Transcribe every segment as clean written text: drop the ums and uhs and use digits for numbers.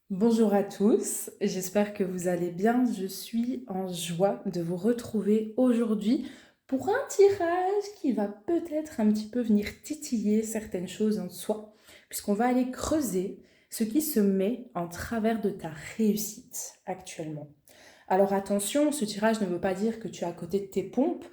Bonjour à tous, j'espère que vous allez bien. Je suis en joie de vous retrouver aujourd'hui pour un tirage qui va peut-être un petit peu venir titiller certaines choses en soi, puisqu'on va aller creuser ce qui se met en travers de ta réussite actuellement. Alors attention, ce tirage ne veut pas dire que tu es à côté de tes pompes.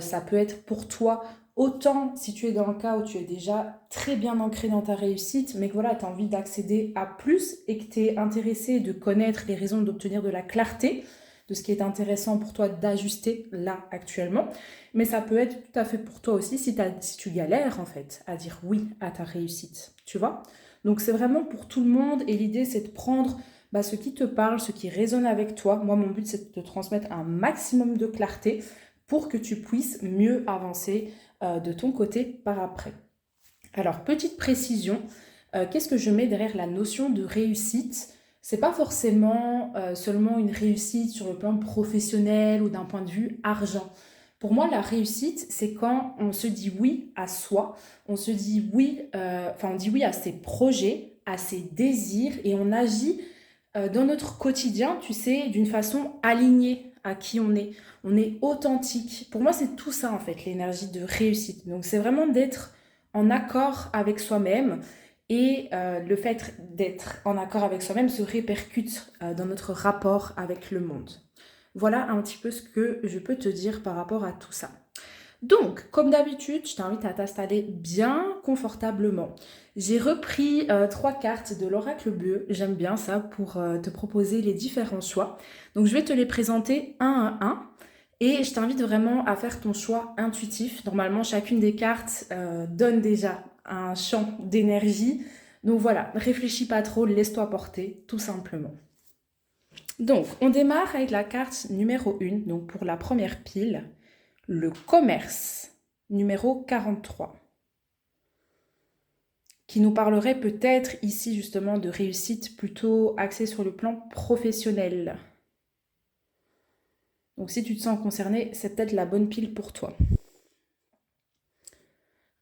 Ça peut être pour toi autant si tu es dans le cas où tu es déjà très bien ancré dans ta réussite, mais que voilà, tu as envie d'accéder à plus et que tu es intéressé de connaître les raisons d'obtenir de la clarté, de ce qui est intéressant pour toi d'ajuster là actuellement. Mais ça peut être tout à fait pour toi aussi si tu galères en fait à dire oui à ta réussite, tu vois. Donc c'est vraiment pour tout le monde et l'idée c'est de prendre ce qui te parle, ce qui résonne avec toi. Moi, mon but, c'est de te transmettre un maximum de clarté pour que tu puisses mieux avancer de ton côté par après. Alors, petite précision, qu'est-ce que je mets derrière la notion de réussite? C'est pas forcément seulement une réussite sur le plan professionnel ou d'un point de vue argent. Pour moi, la réussite, c'est quand on se dit oui à soi, on se dit oui, on dit oui à ses projets, à ses désirs et on agit dans notre quotidien, tu sais, d'une façon alignée à qui on est. On est authentique. Pour moi, c'est tout ça, en fait, l'énergie de réussite. Donc, c'est vraiment d'être en accord avec soi-même. Et le fait d'être en accord avec soi-même se répercute dans notre rapport avec le monde. Voilà un petit peu ce que je peux te dire par rapport à tout ça. Donc, comme d'habitude, je t'invite à t'installer bien confortablement. J'ai repris 3 cartes de l'oracle bleu, j'aime bien ça, pour te proposer les différents choix. Donc, je vais te les présenter un à un. Et je t'invite vraiment à faire ton choix intuitif. Normalement, chacune des cartes donne déjà un champ d'énergie. Donc voilà, réfléchis pas trop, laisse-toi porter, tout simplement. Donc, on démarre avec la carte numéro 1, donc pour la première pile, le commerce, numéro 43, qui nous parlerait peut-être ici justement de réussite plutôt axée sur le plan professionnel. Donc si tu te sens concerné, c'est peut-être la bonne pile pour toi.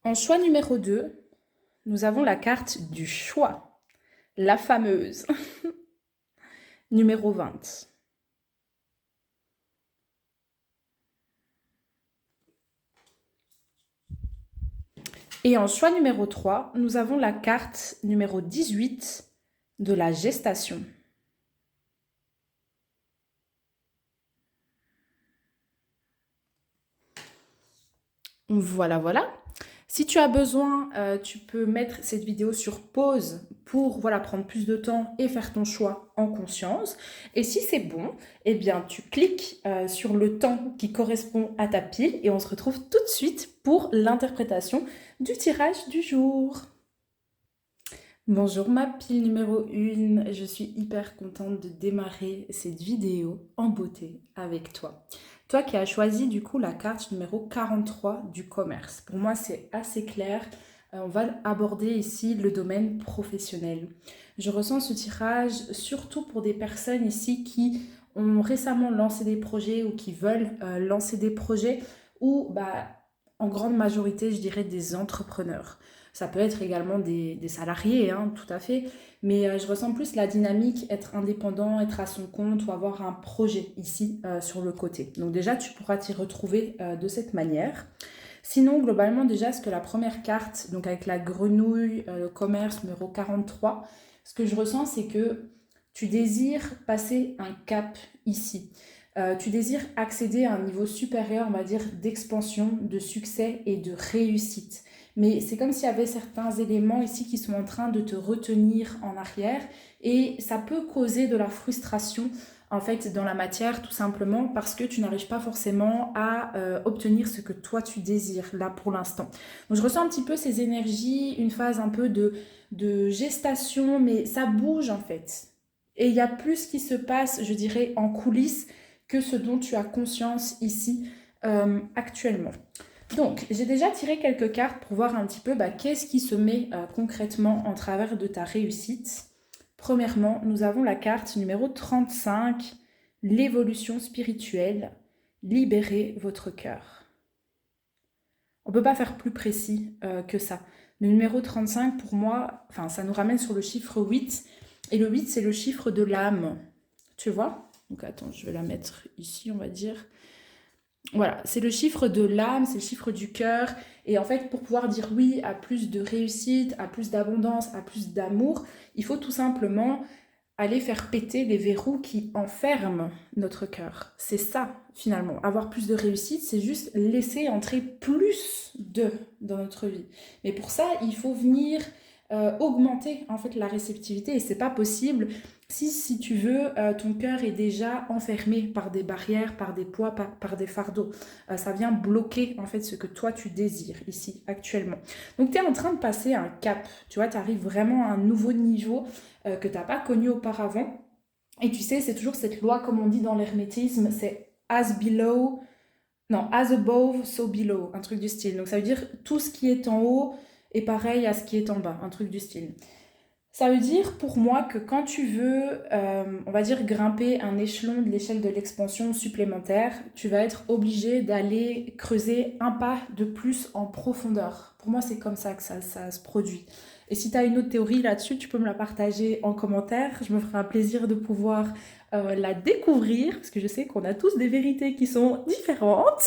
En choix numéro 2, nous avons la carte du choix, la fameuse, numéro 20. Et en choix numéro 3, nous avons la carte numéro 18 de la gestation. Voilà, voilà. Si tu as besoin, tu peux mettre cette vidéo sur pause pour voilà, prendre plus de temps et faire ton choix en conscience. Et si c'est bon, eh bien, tu cliques sur le temps qui correspond à ta pile et on se retrouve tout de suite pour l'interprétation du tirage du jour. Bonjour ma pile numéro 1, je suis hyper contente de démarrer cette vidéo en beauté avec toi. Toi qui as choisi du coup la carte numéro 43 du commerce. Pour moi c'est assez clair, on va aborder ici le domaine professionnel. Je ressens ce tirage surtout pour des personnes ici qui ont récemment lancé des projets ou qui veulent lancer des projets ou en grande majorité je dirais des entrepreneurs. Ça peut être également des salariés, hein, tout à fait. Mais je ressens plus la dynamique, être indépendant, être à son compte ou avoir un projet ici sur le côté. Donc déjà, tu pourras t'y retrouver de cette manière. Sinon, globalement, déjà, ce que la première carte, donc avec la grenouille, le commerce numéro 43, ce que je ressens, c'est que tu désires passer un cap ici. Tu désires accéder à un niveau supérieur, on va dire, d'expansion, de succès et de réussite. Mais c'est comme s'il y avait certains éléments ici qui sont en train de te retenir en arrière et ça peut causer de la frustration en fait dans la matière tout simplement parce que tu n'arrives pas forcément à obtenir ce que toi tu désires là pour l'instant. Donc je ressens un petit peu ces énergies, une phase un peu de gestation mais ça bouge en fait. Et il y a plus qui se passe, je dirais, en coulisses que ce dont tu as conscience ici actuellement. Donc, j'ai déjà tiré quelques cartes pour voir un petit peu qu'est-ce qui se met concrètement en travers de ta réussite. Premièrement, nous avons la carte numéro 35, l'évolution spirituelle, libérez votre cœur. On ne peut pas faire plus précis que ça. Le numéro 35, pour moi, ça nous ramène sur le chiffre 8. Et le 8, c'est le chiffre de l'âme. Tu vois? Donc attends, je vais la mettre ici, on va dire. Voilà, c'est le chiffre de l'âme, c'est le chiffre du cœur. Et en fait, pour pouvoir dire oui à plus de réussite, à plus d'abondance, à plus d'amour, il faut tout simplement aller faire péter les verrous qui enferment notre cœur. C'est ça, finalement. Avoir plus de réussite, c'est juste laisser entrer plus de dans notre vie. Mais pour ça, il faut venir augmenter en fait la réceptivité et c'est pas possible si tu veux, ton cœur est déjà enfermé par des barrières, par des poids, par des fardeaux. Ça vient bloquer en fait ce que toi tu désires ici actuellement. Donc tu es en train de passer un cap, tu vois, tu arrives vraiment à un nouveau niveau que tu n'as pas connu auparavant. Et tu sais, c'est toujours cette loi, comme on dit dans l'hermétisme, c'est as below, non, as above, so below, un truc du style. Donc ça veut dire tout ce qui est en haut est pareil à ce qui est en bas, un truc du style. Ça veut dire pour moi que quand tu veux, on va dire, grimper un échelon de l'échelle de l'expansion supplémentaire, tu vas être obligé d'aller creuser un pas de plus en profondeur. Pour moi, c'est comme ça que ça se produit. Et si tu as une autre théorie là-dessus, tu peux me la partager en commentaire. Je me ferai un plaisir de pouvoir la découvrir, parce que je sais qu'on a tous des vérités qui sont différentes.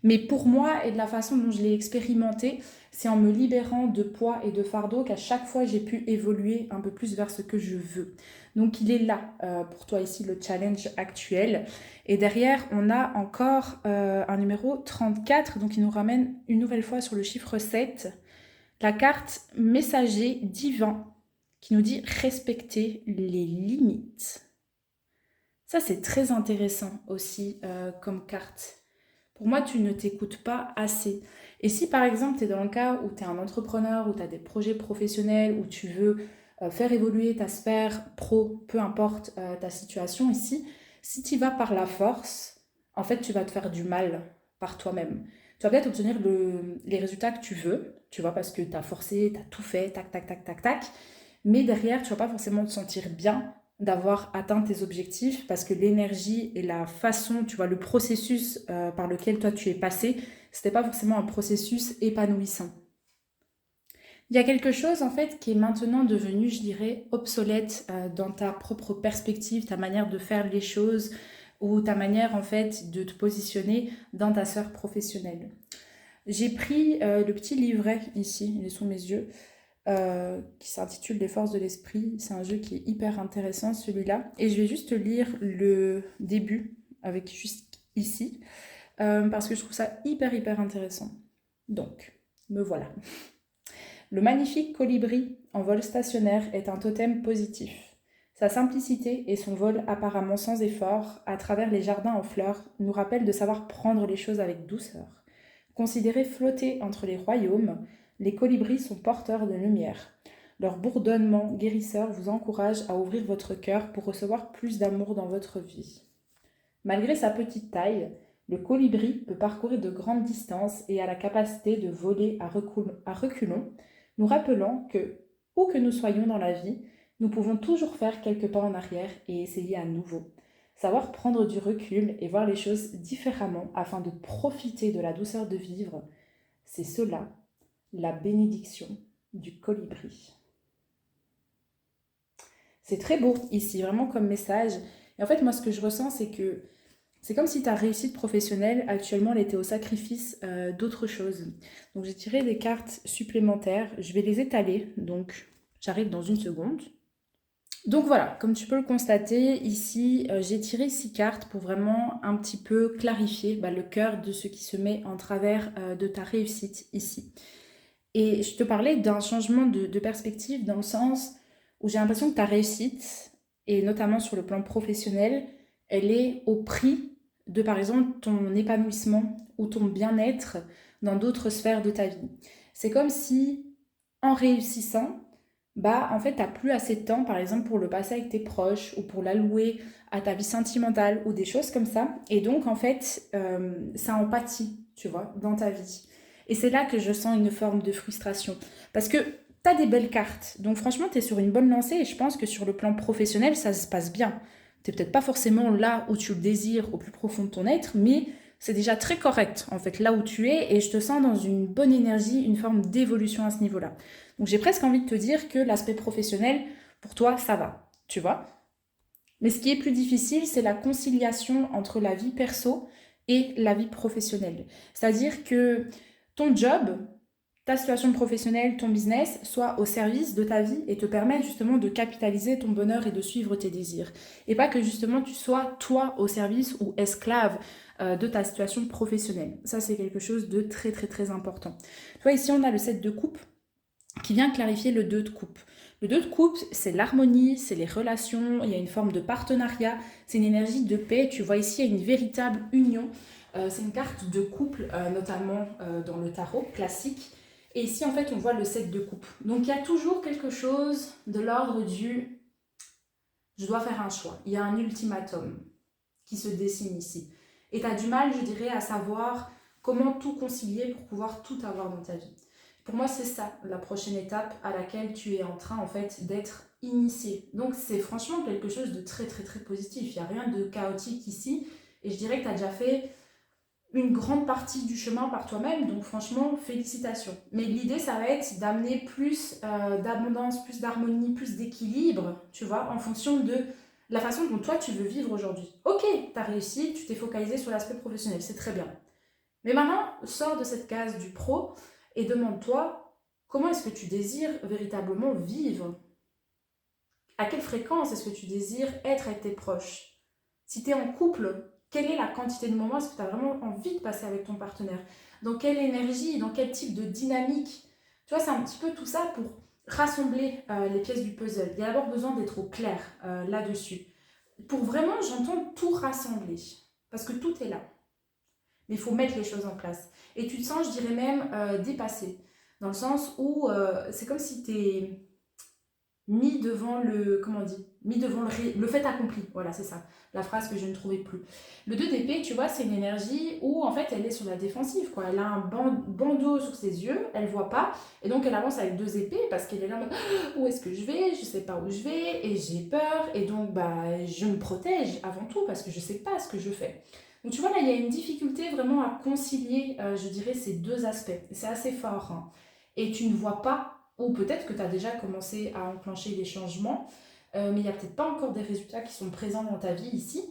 Mais pour moi, et de la façon dont je l'ai expérimenté, c'est en me libérant de poids et de fardeau qu'à chaque fois j'ai pu évoluer un peu plus vers ce que je veux. Donc il est là pour toi ici le challenge actuel. Et derrière, on a encore un numéro 34, donc il nous ramène une nouvelle fois sur le chiffre 7, la carte messager divin qui nous dit respecter les limites. Ça c'est très intéressant aussi comme carte. Pour moi, tu ne t'écoutes pas assez. Et si par exemple, tu es dans le cas où tu es un entrepreneur, où tu as des projets professionnels, où tu veux faire évoluer ta sphère pro, peu importe ta situation ici, si tu y vas par la force, en fait, tu vas te faire du mal par toi-même. Tu vas peut-être obtenir les résultats que tu veux, tu vois, parce que tu as forcé, tu as tout fait, tac, tac, tac, tac, tac. Mais derrière, tu vas pas forcément te sentir bien d'avoir atteint tes objectifs parce que l'énergie et la façon, tu vois, le processus par lequel toi tu es passé, c'était pas forcément un processus épanouissant. Il y a quelque chose en fait qui est maintenant devenu, je dirais, obsolète dans ta propre perspective, ta manière de faire les choses ou ta manière en fait de te positionner dans ta sphère professionnelle. J'ai pris le petit livret ici, il est sous mes yeux, qui s'intitule Les forces de l'esprit. C'est un jeu qui est hyper intéressant celui-là. Et je vais juste lire le début avec juste ici, parce que je trouve ça hyper intéressant. Donc, me voilà. Le magnifique colibri en vol stationnaire est un totem positif. Sa simplicité et son vol apparemment sans effort à travers les jardins en fleurs nous rappellent de savoir prendre les choses avec douceur. Considérés flotter entre les royaumes, les colibris sont porteurs de lumière. Leur bourdonnement guérisseur vous encourage à ouvrir votre cœur pour recevoir plus d'amour dans votre vie. Malgré sa petite taille, le colibri peut parcourir de grandes distances et a la capacité de voler à reculons, nous rappelant que, où que nous soyons dans la vie, nous pouvons toujours faire quelques pas en arrière et essayer à nouveau. Savoir prendre du recul et voir les choses différemment afin de profiter de la douceur de vivre, c'est cela, la bénédiction du colibri. C'est très beau ici, vraiment comme message. Et en fait, moi, ce que je ressens, c'est que c'est comme si ta réussite professionnelle, actuellement, elle était au sacrifice d'autre chose. Donc, j'ai tiré des cartes supplémentaires. Je vais les étaler. Donc, j'arrive dans une seconde. Donc voilà, comme tu peux le constater, ici, j'ai tiré 6 cartes pour vraiment un petit peu clarifier le cœur de ce qui se met en travers de ta réussite ici. Et je te parlais d'un changement de perspective dans le sens où j'ai l'impression que ta réussite, et notamment sur le plan professionnel, elle est au prix de, par exemple, ton épanouissement ou ton bien-être dans d'autres sphères de ta vie. C'est comme si, en réussissant, en fait, t'as plus assez de temps, par exemple, pour le passer avec tes proches ou pour l'allouer à ta vie sentimentale ou des choses comme ça. Et donc, en fait, ça en pâtit, tu vois, dans ta vie. Et c'est là que je sens une forme de frustration. Parce que t'as des belles cartes. Donc, franchement, t'es sur une bonne lancée et je pense que sur le plan professionnel, ça se passe bien. T'es peut-être pas forcément là où tu le désires au plus profond de ton être, mais C'est déjà très correct, en fait, là où tu es, et je te sens dans une bonne énergie, une forme d'évolution à ce niveau-là. Donc j'ai presque envie de te dire que l'aspect professionnel, pour toi, ça va, tu vois. Mais ce qui est plus difficile, c'est la conciliation entre la vie perso et la vie professionnelle. C'est-à-dire que ton job, ta situation professionnelle, ton business, soit au service de ta vie et te permettre justement de capitaliser ton bonheur et de suivre tes désirs. Et pas que justement tu sois toi au service ou esclave de ta situation professionnelle. Ça, c'est quelque chose de très très très important. Tu vois, ici, on a le 7 de coupe qui vient clarifier le 2 de coupe. Le 2 de coupe, c'est l'harmonie, c'est les relations, il y a une forme de partenariat, c'est une énergie de paix. Tu vois ici, il y a une véritable union. C'est une carte de couple, notamment dans le tarot classique. Et ici, en fait, on voit le 7 de coupe. Donc, il y a toujours quelque chose de l'ordre du je dois faire un choix. Il y a un ultimatum qui se dessine ici. Et tu as du mal, je dirais, à savoir comment tout concilier pour pouvoir tout avoir dans ta vie. Pour moi, c'est ça, la prochaine étape à laquelle tu es en train, en fait, d'être initié. Donc, c'est franchement quelque chose de très, très, très positif. Il n'y a rien de chaotique ici. Et je dirais que tu as déjà fait une grande partie du chemin par toi-même. Donc, franchement, félicitations. Mais l'idée, ça va être d'amener plus d'abondance, plus d'harmonie, plus d'équilibre, tu vois, en fonction de la façon dont toi, tu veux vivre aujourd'hui. Ok, tu as réussi, tu t'es focalisé sur l'aspect professionnel, c'est très bien. Mais maintenant, sors de cette case du pro et demande-toi comment est-ce que tu désires véritablement vivre. À quelle fréquence est-ce que tu désires être avec tes proches? Si tu es en couple, quelle est la quantité de moments est-ce que tu as vraiment envie de passer avec ton partenaire? Dans quelle énergie, dans quel type de dynamique? Tu vois, c'est un petit peu tout ça pour rassembler les pièces du puzzle. Il y a d'abord besoin d'être au clair là-dessus. Pour vraiment, j'entends tout rassembler. Parce que tout est là. Mais il faut mettre les choses en place. Et tu te sens, je dirais même, dépassé. Dans le sens où c'est comme si tu es mis devant le, comment on dit, mis devant le fait accompli. Voilà, c'est ça, la phrase que je ne trouvais plus. Le 2 d'épée, tu vois, c'est une énergie où, en fait, elle est sur la défensive, quoi. Elle a un bandeau sur ses yeux, elle voit pas, et donc elle avance avec 2 épées parce qu'elle est là en mode, où est-ce que je vais? Je sais pas où je vais, et j'ai peur, et donc, bah, je me protège avant tout parce que je sais pas ce que je fais. Donc, tu vois, là, il y a une difficulté vraiment à concilier, je dirais, ces deux aspects. C'est assez fort, hein. Et tu ne vois pas, ou peut-être que tu as déjà commencé à enclencher des changements, mais il n'y a peut-être pas encore des résultats qui sont présents dans ta vie ici.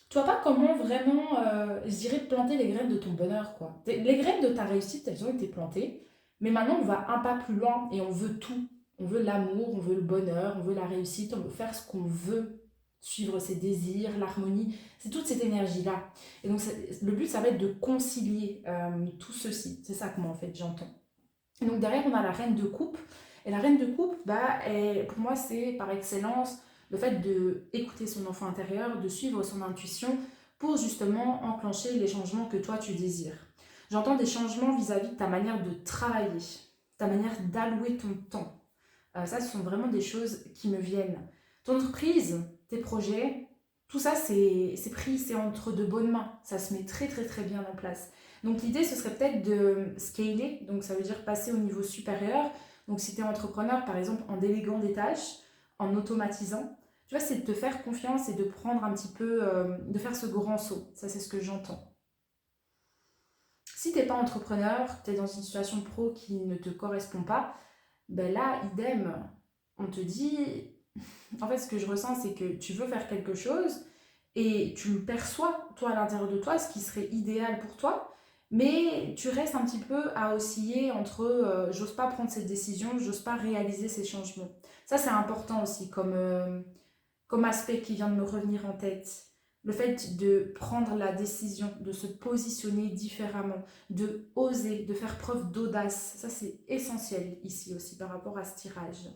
Tu vois pas comment vraiment, je dirais, planter les graines de ton bonheur, quoi. Les graines de ta réussite, elles ont été plantées, mais maintenant on va un pas plus loin et on veut tout. On veut l'amour, on veut le bonheur, on veut la réussite, on veut faire ce qu'on veut, suivre ses désirs, l'harmonie. C'est toute cette énergie-là. Et donc le but, ça va être de concilier tout ceci. C'est ça que moi, en fait, j'entends. Et donc derrière, on a la reine de coupe. Et la reine de coupe, bah, pour moi, c'est par excellence le fait d'écouter son enfant intérieur, de suivre son intuition pour justement enclencher les changements que toi, tu désires. J'entends des changements vis-à-vis de ta manière de travailler, ta manière d'allouer ton temps. Ça, ce sont vraiment des choses qui me viennent. Ton entreprise, tes projets, tout ça, c'est pris, c'est entre de bonnes mains. Ça se met très, très, très bien en place. Donc l'idée, ce serait peut-être de scaler, donc ça veut dire passer au niveau supérieur. Donc si tu es entrepreneur, par exemple, en déléguant des tâches, en automatisant, tu vois, c'est de te faire confiance et de prendre un petit peu, de faire ce grand saut. Ça, c'est ce que j'entends. Si tu n'es pas entrepreneur, tu es dans une situation pro qui ne te correspond pas, ben là, idem, on te dit, en fait, ce que je ressens, c'est que tu veux faire quelque chose et tu le perçois, toi, à l'intérieur de toi, ce qui serait idéal pour toi, mais tu restes un petit peu à osciller entre j'ose pas prendre cette décision, j'ose pas réaliser ces changements. Ça, c'est important aussi comme aspect qui vient de me revenir en tête. Le fait de prendre la décision, de se positionner différemment, de oser, de faire preuve d'audace, ça c'est essentiel ici aussi par rapport à ce tirage.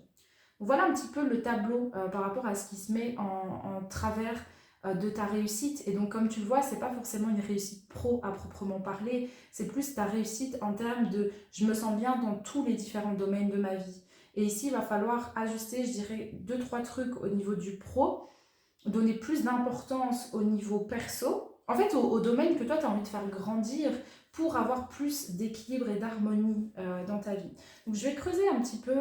Voilà un petit peu le tableau par rapport à ce qui se met en travers de ta réussite. Et donc, comme tu le vois, c'est pas forcément une réussite pro à proprement parler, c'est plus ta réussite en termes de je me sens bien dans tous les différents domaines de ma vie. Et ici, il va falloir ajuster, je dirais, 2-3 trucs au niveau du pro, donner plus d'importance au niveau perso, en fait, au domaine que toi, tu as envie de faire grandir pour avoir plus d'équilibre et d'harmonie dans ta vie. Donc, je vais creuser un petit peu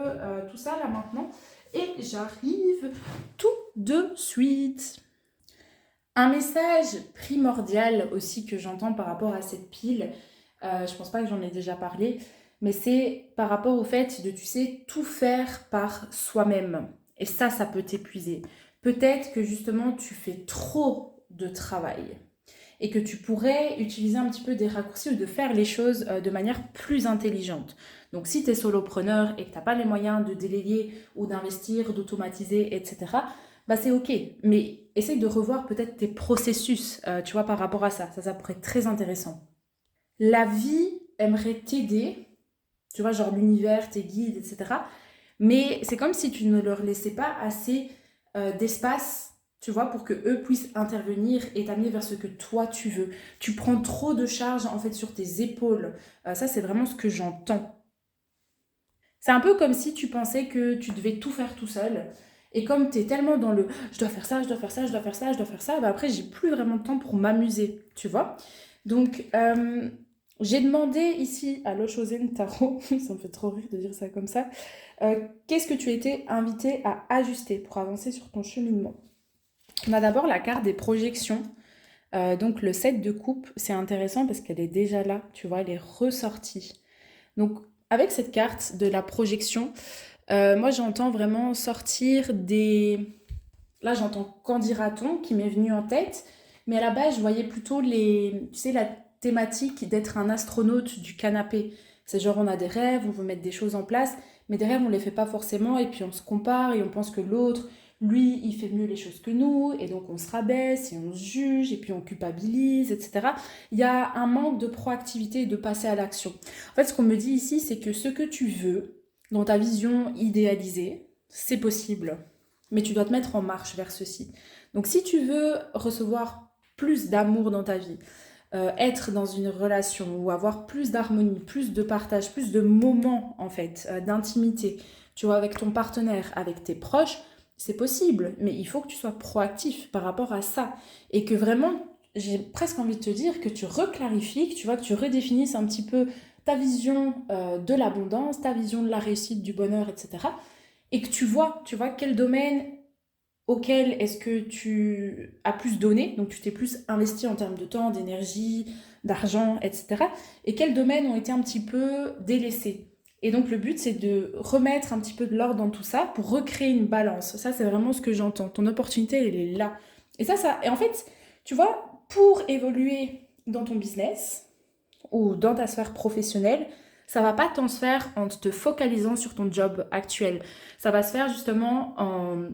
tout ça là maintenant et j'arrive tout de suite. Un message primordial aussi que j'entends par rapport à cette pile, je pense pas que j'en ai déjà parlé, mais c'est par rapport au fait de, tu sais, tout faire par soi-même. Et ça peut t'épuiser. Peut-être que justement, tu fais trop de travail et que tu pourrais utiliser un petit peu des raccourcis ou de faire les choses de manière plus intelligente. Donc si tu es solopreneur et que tu n'as pas les moyens de déléguer ou d'investir, d'automatiser, etc., bah c'est ok. Mais essaye de revoir peut-être tes processus, tu vois, par rapport à ça. Ça pourrait être très intéressant. La vie aimerait t'aider, tu vois, genre l'univers, tes guides, etc. Mais c'est comme si tu ne leur laissais pas assez d'espace, tu vois, pour que eux puissent intervenir et t'amener vers ce que toi tu veux. Tu prends trop de charge en fait sur tes épaules. Ça, c'est vraiment ce que j'entends. C'est un peu comme si tu pensais que tu devais tout faire tout seul. Et comme tu es tellement dans le je dois faire ça, je dois faire ça, je dois faire ça, je dois faire ça, bah après j'ai plus vraiment de temps pour m'amuser, tu vois. Donc j'ai demandé ici à Lochosen Tarot, ça me fait trop rire de dire ça comme ça, qu'est-ce que tu étais invité à ajuster pour avancer sur ton cheminement. On a d'abord la carte des projections. Donc le 7 de coupe, c'est intéressant parce qu'elle est déjà là, tu vois, elle est ressortie. Donc avec cette carte de la projection, moi j'entends vraiment sortir des... Là j'entends qu'en dira-t-on qui m'est venu en tête, mais à la base je voyais plutôt les... Tu sais, la thématique d'être un astronaute du canapé. C'est genre on a des rêves, on veut mettre des choses en place, mais des rêves on les fait pas forcément et puis on se compare et on pense que l'autre, lui, il fait mieux les choses que nous et donc on se rabaisse et on se juge et puis on culpabilise, etc. Il y a un manque de proactivité et de passer à l'action. En fait, ce qu'on me dit ici, c'est que ce que tu veux, dans ta vision idéalisée, c'est possible, mais tu dois te mettre en marche vers ceci. Donc si tu veux recevoir plus d'amour dans ta vie, être dans une relation ou avoir plus d'harmonie, plus de partage, plus de moments en fait, d'intimité, tu vois, avec ton partenaire, avec tes proches, c'est possible, mais il faut que tu sois proactif par rapport à ça et que vraiment, j'ai presque envie de te dire que tu reclarifies, que tu vois, que tu redéfinisses un petit peu ta vision de l'abondance, ta vision de la réussite, du bonheur, etc. Et que tu vois quel domaine auquel est-ce que tu as plus donné, donc tu t'es plus investi en termes de temps, d'énergie, d'argent, etc. Et quels domaines ont été un petit peu délaissés. Et donc le but, c'est de remettre un petit peu de l'ordre dans tout ça pour recréer une balance. Ça, c'est vraiment ce que j'entends. Ton opportunité, elle est là. Et en fait, tu vois, pour évoluer dans ton business ou dans ta sphère professionnelle, ça va pas tant se faire en te focalisant sur ton job actuel. Ça va se faire justement en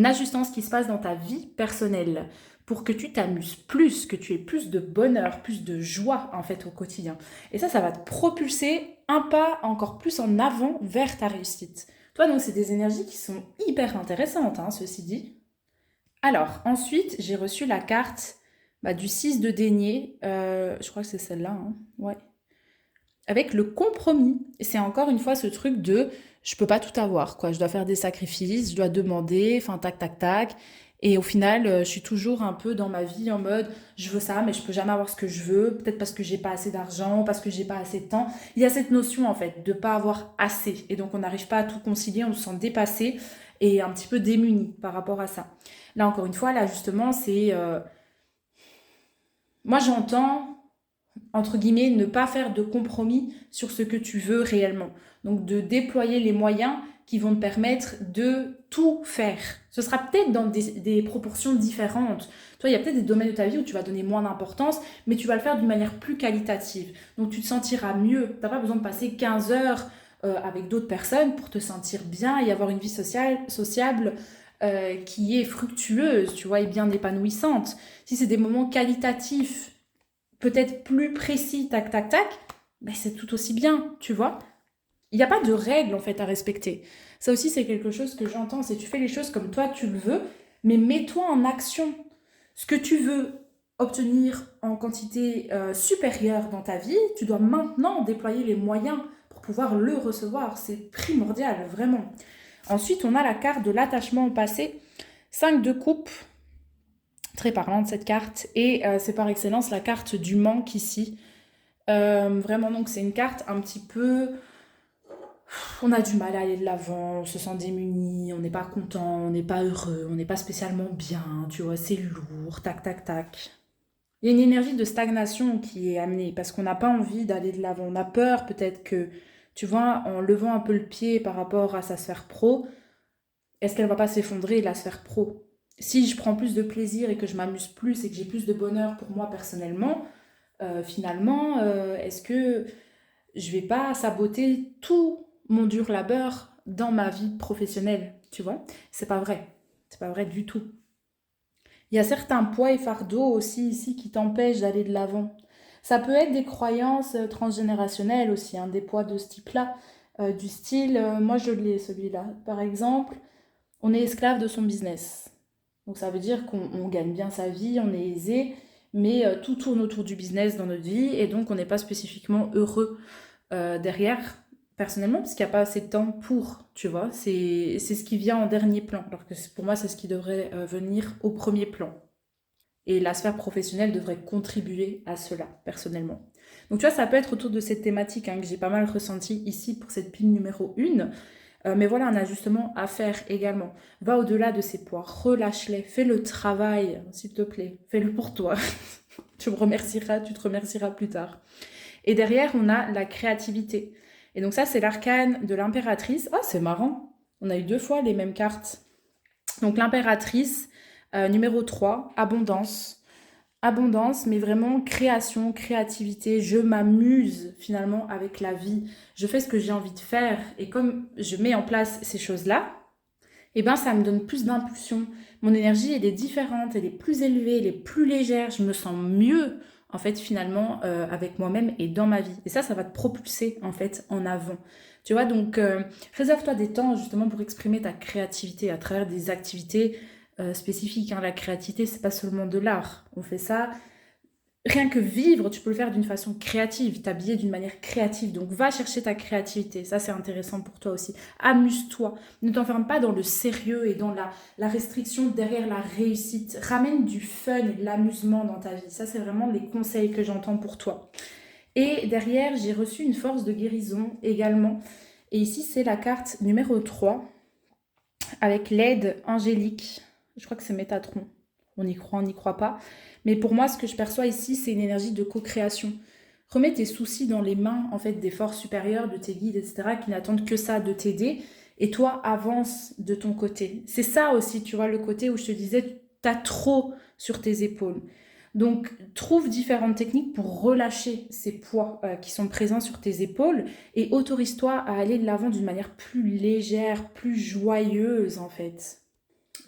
ajustant ce qui se passe dans ta vie personnelle pour que tu t'amuses plus, que tu aies plus de bonheur, plus de joie en fait au quotidien. Et ça va te propulser un pas encore plus en avant vers ta réussite. Toi, donc, c'est des énergies qui sont hyper intéressantes, hein, ceci dit. Alors, ensuite, j'ai reçu la carte du 6 de denier. Je crois que c'est celle-là, hein. Ouais. Avec le compromis. Et c'est encore une fois ce truc de je peux pas tout avoir, quoi. Je dois faire des sacrifices, je dois demander, enfin tac tac tac. Et au final, je suis toujours un peu dans ma vie en mode je veux ça, mais je peux jamais avoir ce que je veux. Peut-être parce que j'ai pas assez d'argent, parce que j'ai pas assez de temps. Il y a cette notion en fait de pas avoir assez. Et donc on n'arrive pas à tout concilier, on se sent dépassé et un petit peu démuni par rapport à ça. Là encore une fois, là justement, c'est moi j'entends entre guillemets, ne pas faire de compromis sur ce que tu veux réellement. Donc de déployer les moyens qui vont te permettre de tout faire. Ce sera peut-être dans des proportions différentes. Toi, il y a peut-être des domaines de ta vie où tu vas donner moins d'importance, mais tu vas le faire d'une manière plus qualitative. Donc tu te sentiras mieux. Tu n'as pas besoin de passer 15 heures avec d'autres personnes pour te sentir bien et avoir une vie sociable qui est fructueuse, tu vois, et bien épanouissante. Si c'est des moments qualitatifs, peut-être plus précis, tac, tac, tac, ben c'est tout aussi bien, tu vois. Il n'y a pas de règles, en fait, à respecter. Ça aussi, c'est quelque chose que j'entends, c'est tu fais les choses comme toi, tu le veux, mais mets-toi en action. Ce que tu veux obtenir en quantité supérieure dans ta vie, tu dois maintenant déployer les moyens pour pouvoir le recevoir. C'est primordial, vraiment. Ensuite, on a la carte de l'attachement au passé. 5 de coupe, très parlante cette carte, et c'est par excellence la carte du manque ici. Vraiment, donc c'est une carte un petit peu on a du mal à aller de l'avant, on se sent démuni, on n'est pas content, on n'est pas heureux, on n'est pas spécialement bien, tu vois, c'est lourd, tac, tac, tac. Il y a une énergie de stagnation qui est amenée parce qu'on n'a pas envie d'aller de l'avant. On a peur peut-être que, tu vois, en levant un peu le pied par rapport à sa sphère pro, est-ce qu'elle va pas s'effondrer la sphère pro? Si je prends plus de plaisir et que je m'amuse plus et que j'ai plus de bonheur pour moi personnellement, finalement, est-ce que je vais pas saboter tout mon dur labeur dans ma vie professionnelle, tu vois? C'est pas vrai. C'est pas vrai du tout. Il y a certains poids et fardeaux aussi ici qui t'empêchent d'aller de l'avant. Ça peut être des croyances transgénérationnelles aussi, hein, des poids de ce type-là, du style, moi je l'ai celui-là. Par exemple, on est esclave de son business. Donc ça veut dire qu'on gagne bien sa vie, on est aisé, mais tout tourne autour du business dans notre vie et donc on n'est pas spécifiquement heureux derrière, personnellement, parce qu'il n'y a pas assez de temps pour, tu vois. C'est ce qui vient en dernier plan, alors que pour moi, c'est ce qui devrait venir au premier plan. Et la sphère professionnelle devrait contribuer à cela, personnellement. Donc tu vois, ça peut être autour de cette thématique hein, que j'ai pas mal ressenti ici pour cette pile numéro 1. Mais voilà, un ajustement à faire également. Va au-delà de ces poids, relâche-les, fais le travail, s'il te plaît, fais-le pour toi. Tu te remercieras plus tard. Et derrière, on a la créativité. Et donc ça, c'est l'arcane de l'impératrice. Ah, c'est marrant. On a eu 2 fois les mêmes cartes. Donc l'impératrice, numéro 3, abondance. Abondance, mais vraiment création, créativité. Je m'amuse finalement avec la vie. Je fais ce que j'ai envie de faire. Et comme je mets en place ces choses-là, eh ben, ça me donne plus d'impulsion. Mon énergie, elle est différente, elle est plus élevée, elle est plus légère. Je me sens mieux, en fait, finalement, avec moi-même et dans ma vie. Et ça va te propulser, en fait, en avant. Tu vois, donc, réserve-toi des temps, justement, pour exprimer ta créativité à travers des activités spécifiques. Hein. La créativité, c'est pas seulement de l'art. On fait ça rien que vivre, tu peux le faire d'une façon créative, t'habiller d'une manière créative. Donc va chercher ta créativité, ça c'est intéressant pour toi aussi. Amuse-toi, ne t'enferme pas dans le sérieux et dans la restriction derrière la réussite. Ramène du fun et de l'amusement dans ta vie. Ça c'est vraiment les conseils que j'entends pour toi. Et derrière, j'ai reçu une force de guérison également. Et ici c'est la carte numéro 3 avec l'aide angélique. Je crois que c'est Métatron. On y croit, on n'y croit pas. Mais pour moi, ce que je perçois ici, c'est une énergie de co-création. Remets tes soucis dans les mains, en fait, des forces supérieures, de tes guides, etc., qui n'attendent que ça, de t'aider. Et toi, avance de ton côté. C'est ça aussi, tu vois, le côté où je te disais, t'as trop sur tes épaules. Donc, trouve différentes techniques pour relâcher ces poids qui sont présents sur tes épaules et autorise-toi à aller de l'avant d'une manière plus légère, plus joyeuse, en fait.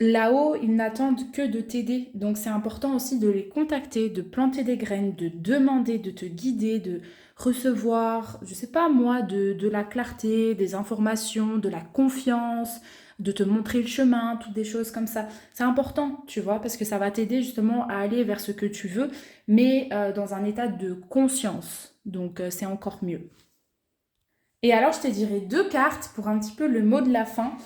Là-haut, ils n'attendent que de t'aider. Donc c'est important aussi de les contacter, de planter des graines, de demander, de te guider, de recevoir, je sais pas moi, de la clarté, des informations, de la confiance, de te montrer le chemin, toutes des choses comme ça. C'est important, tu vois, parce que ça va t'aider justement à aller vers ce que tu veux, mais dans un état de conscience. Donc c'est encore mieux. Et alors je te dirai 2 cartes pour un petit peu le mot de la fin.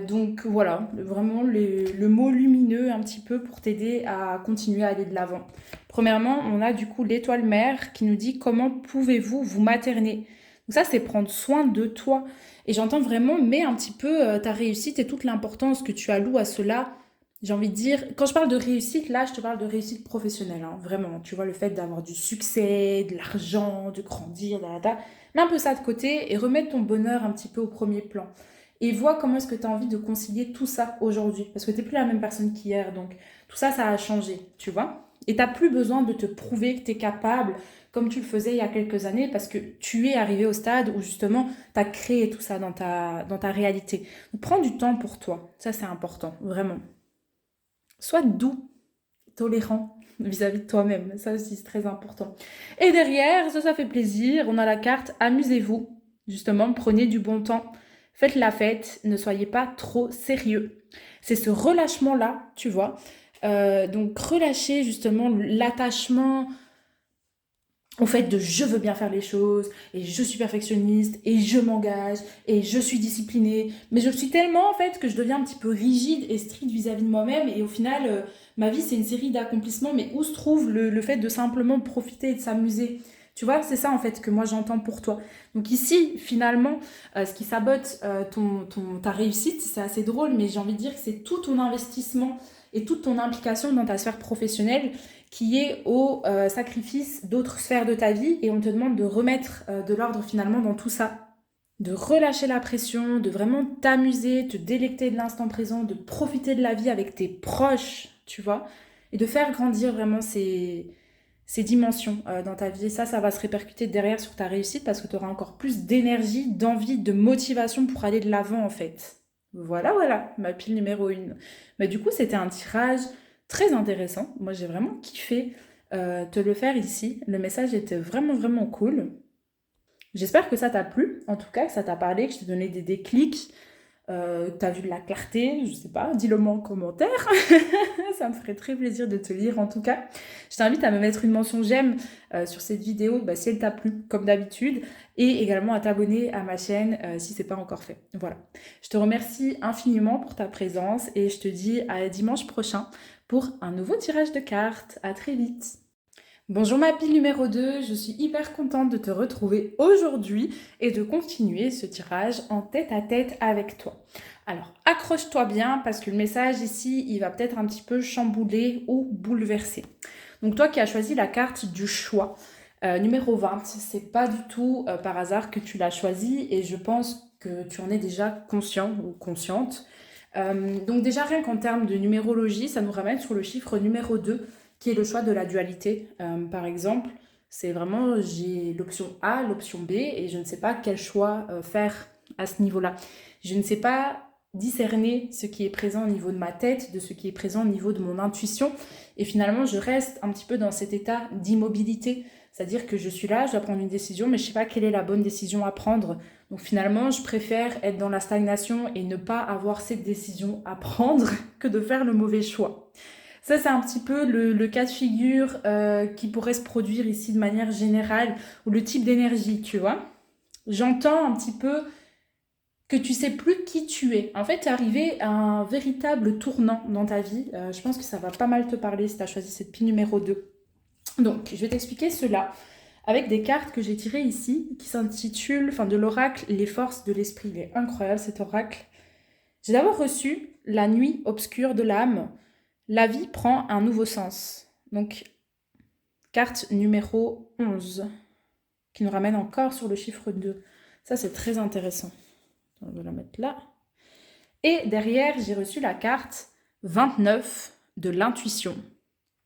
Donc voilà, vraiment le mot lumineux un petit peu pour t'aider à continuer à aller de l'avant. Premièrement, on a du coup l'étoile mère qui nous dit comment pouvez-vous vous materner. Donc ça, c'est prendre soin de toi. Et j'entends vraiment, mets un petit peu ta réussite et toute l'importance que tu alloues à cela. J'ai envie de dire, quand je parle de réussite, là, je te parle de réussite professionnelle, hein, vraiment. Tu vois, le fait d'avoir du succès, de l'argent, de grandir, mets un peu ça de côté et remets ton bonheur un petit peu au premier plan et vois comment est-ce que tu as envie de concilier tout ça aujourd'hui. Parce que tu n'es plus la même personne qu'hier, donc tout ça, ça a changé, tu vois. Et tu n'as plus besoin de te prouver que tu es capable comme tu le faisais il y a quelques années parce que tu es arrivé au stade où justement tu as créé tout ça dans ta réalité. Donc prends du temps pour toi, ça c'est important, vraiment. Sois doux, tolérant vis-à-vis de toi-même, ça aussi c'est très important. Et derrière, ça fait plaisir, on a la carte amusez-vous, justement, prenez du bon temps. Faites la fête, ne soyez pas trop sérieux. C'est ce relâchement-là, tu vois. Donc relâcher justement l'attachement au fait de je veux bien faire les choses, et je suis perfectionniste, et je m'engage, et je suis disciplinée. Mais je le suis tellement en fait que je deviens un petit peu rigide et stricte vis-à-vis de moi-même. Et au final, ma vie c'est une série d'accomplissements, mais où se trouve le fait de simplement profiter et de s'amuser? Tu vois, c'est ça en fait que moi j'entends pour toi. Donc ici, finalement, ce qui sabote ta réussite, c'est assez drôle, mais j'ai envie de dire que c'est tout ton investissement et toute ton implication dans ta sphère professionnelle qui est au sacrifice d'autres sphères de ta vie et on te demande de remettre de l'ordre finalement dans tout ça. De relâcher la pression, de vraiment t'amuser, te délecter de l'instant présent, de profiter de la vie avec tes proches, tu vois, et de faire grandir vraiment ces dimensions dans ta vie. Et ça va se répercuter derrière sur ta réussite parce que tu auras encore plus d'énergie, d'envie, de motivation pour aller de l'avant en fait. Voilà, voilà, ma pile numéro 1. Mais du coup, c'était un tirage très intéressant. Moi, j'ai vraiment kiffé te le faire ici. Le message était vraiment, vraiment cool. J'espère que ça t'a plu, en tout cas, que ça t'a parlé, que je t'ai donné des déclics, que t'as vu de la clarté, je sais pas, dis-le moi en commentaire. Ça me ferait très plaisir de te lire en tout cas. Je t'invite à me mettre une mention j'aime sur cette vidéo si elle t'a plu, comme d'habitude, et également à t'abonner à ma chaîne si c'est pas encore fait. Voilà. Je te remercie infiniment pour ta présence et je te dis à dimanche prochain pour un nouveau tirage de cartes. À très vite. Bonjour ma pile numéro 2, je suis hyper contente de te retrouver aujourd'hui et de continuer ce tirage en tête à tête avec toi. Alors accroche-toi bien parce que le message ici, il va peut-être un petit peu chambouler ou bouleverser. Donc toi qui as choisi la carte du choix, numéro 20, c'est pas du tout par hasard que tu l'as choisi et je pense que tu en es déjà conscient ou consciente. Donc déjà rien qu'en termes de numérologie, ça nous ramène sur le chiffre numéro 2 qui est le choix de la dualité. Par exemple, c'est vraiment, j'ai l'option A, l'option B, et je ne sais pas quel choix faire à ce niveau-là. Je ne sais pas discerner ce qui est présent au niveau de ma tête, de ce qui est présent au niveau de mon intuition, et finalement, je reste un petit peu dans cet état d'immobilité, c'est-à-dire que je suis là, je dois prendre une décision, mais je ne sais pas quelle est la bonne décision à prendre. Donc finalement, je préfère être dans la stagnation et ne pas avoir cette décision à prendre que de faire le mauvais choix. Ça, c'est un petit peu le cas de figure qui pourrait se produire ici de manière générale, ou le type d'énergie, tu vois. J'entends un petit peu que tu sais plus qui tu es. En fait, tu es arrivé à un véritable tournant dans ta vie. Je pense que ça va pas mal te parler si tu as choisi cette pile numéro 2. Donc, je vais t'expliquer cela avec des cartes que j'ai tirées ici, qui s'intitulent, de l'oracle, les forces de l'esprit. Il est incroyable cet oracle. J'ai d'abord reçu la nuit obscure de l'âme. La vie prend un nouveau sens. Donc, carte numéro 11, qui nous ramène encore sur le chiffre 2. Ça, c'est très intéressant. On va la mettre là. Et derrière, j'ai reçu la carte 29 de l'intuition,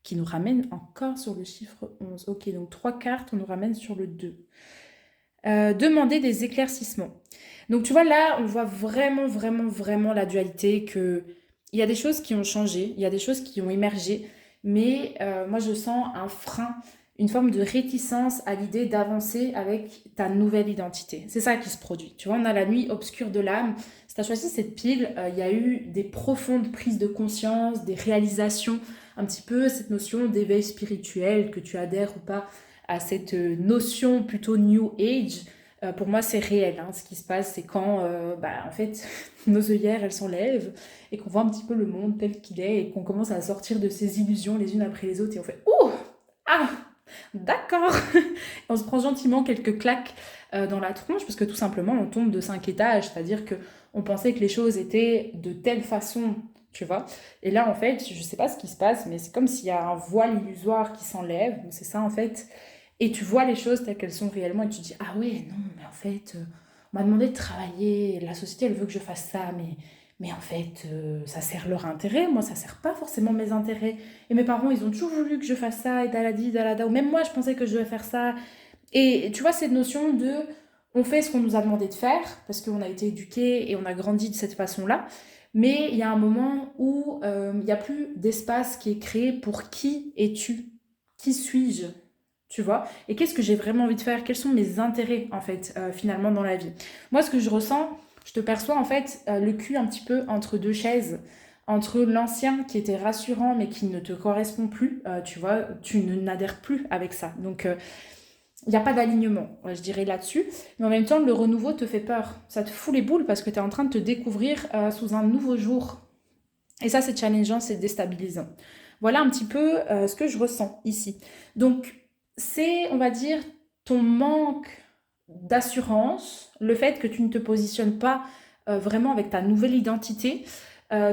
qui nous ramène encore sur le chiffre 11. Ok, donc 3 cartes, on nous ramène sur le 2. Demander des éclaircissements. Donc, tu vois, là, on voit vraiment, vraiment, vraiment la dualité que... Il y a des choses qui ont changé, il y a des choses qui ont émergé, mais moi je sens un frein, une forme de réticence à l'idée d'avancer avec ta nouvelle identité. C'est ça qui se produit. Tu vois, on a la nuit obscure de l'âme. Si tu as choisi cette pile, il y a eu des profondes prises de conscience, des réalisations, un petit peu cette notion d'éveil spirituel, que tu adhères ou pas à cette notion plutôt New Age. Pour moi, c'est réel. Ce qui se passe, c'est quand, en fait, nos œillères, elles s'enlèvent et qu'on voit un petit peu le monde tel qu'il est et qu'on commence à sortir de ces illusions les unes après les autres et on fait « Ouh! Ah! D'accord !» On se prend gentiment quelques claques dans la tronche parce que tout simplement, on tombe de 5 étages. C'est-à-dire qu'on pensait que les choses étaient de telle façon, tu vois. Et là, en fait, je sais pas ce qui se passe, mais c'est comme s'il y a un voile illusoire qui s'enlève. Donc c'est ça, en fait. Et tu vois les choses telles qu'elles sont réellement et tu te dis « Ah ouais, non, mais en fait, on m'a demandé de travailler, la société, elle veut que je fasse ça, mais en fait, ça sert leur intérêt. Moi, ça sert pas forcément mes intérêts. Et mes parents, ils ont toujours voulu que je fasse ça, et daladi, dalada. Ou même moi, je pensais que je devais faire ça. » Et tu vois, cette notion de on fait ce qu'on nous a demandé de faire, parce qu'on a été éduqués et on a grandi de cette façon-là. Mais il y a un moment où il n'y a plus d'espace qui est créé pour qui es-tu ? Qui suis-je ? Tu vois ? Et qu'est-ce que j'ai vraiment envie de faire ? Quels sont mes intérêts, en fait, finalement, dans la vie ? Moi, ce que je ressens, je te perçois, en fait, le cul un petit peu entre deux chaises, entre l'ancien qui était rassurant, mais qui ne te correspond plus, tu vois, tu n'adhères plus avec ça. Donc, il n'y a pas d'alignement, je dirais, là-dessus. Mais en même temps, le renouveau te fait peur. Ça te fout les boules parce que tu es en train de te découvrir sous un nouveau jour. Et ça, c'est challengeant, c'est déstabilisant. Voilà un petit peu ce que je ressens ici. Donc, c'est, on va dire, ton manque d'assurance, le fait que tu ne te positionnes pas vraiment avec ta nouvelle identité,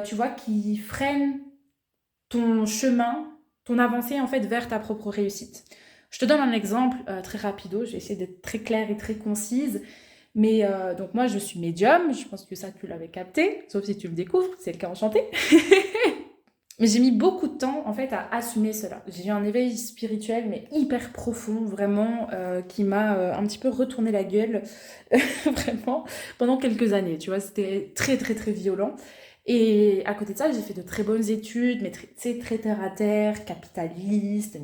tu vois, qui freine ton chemin, ton avancée en fait vers ta propre réussite. Je te donne un exemple très rapido, je vais essayer d'être très claire et très concise. Mais donc moi je suis médium, je pense que ça tu l'avais capté, sauf si tu le découvres, c'est le cas enchanté. Mais j'ai mis beaucoup de temps en fait à assumer cela. J'ai eu un éveil spirituel mais hyper profond vraiment qui m'a un petit peu retourné la gueule vraiment pendant quelques années. Tu vois, c'était très très très violent. Et à côté de ça, j'ai fait de très bonnes études, mais très terre à terre, capitaliste,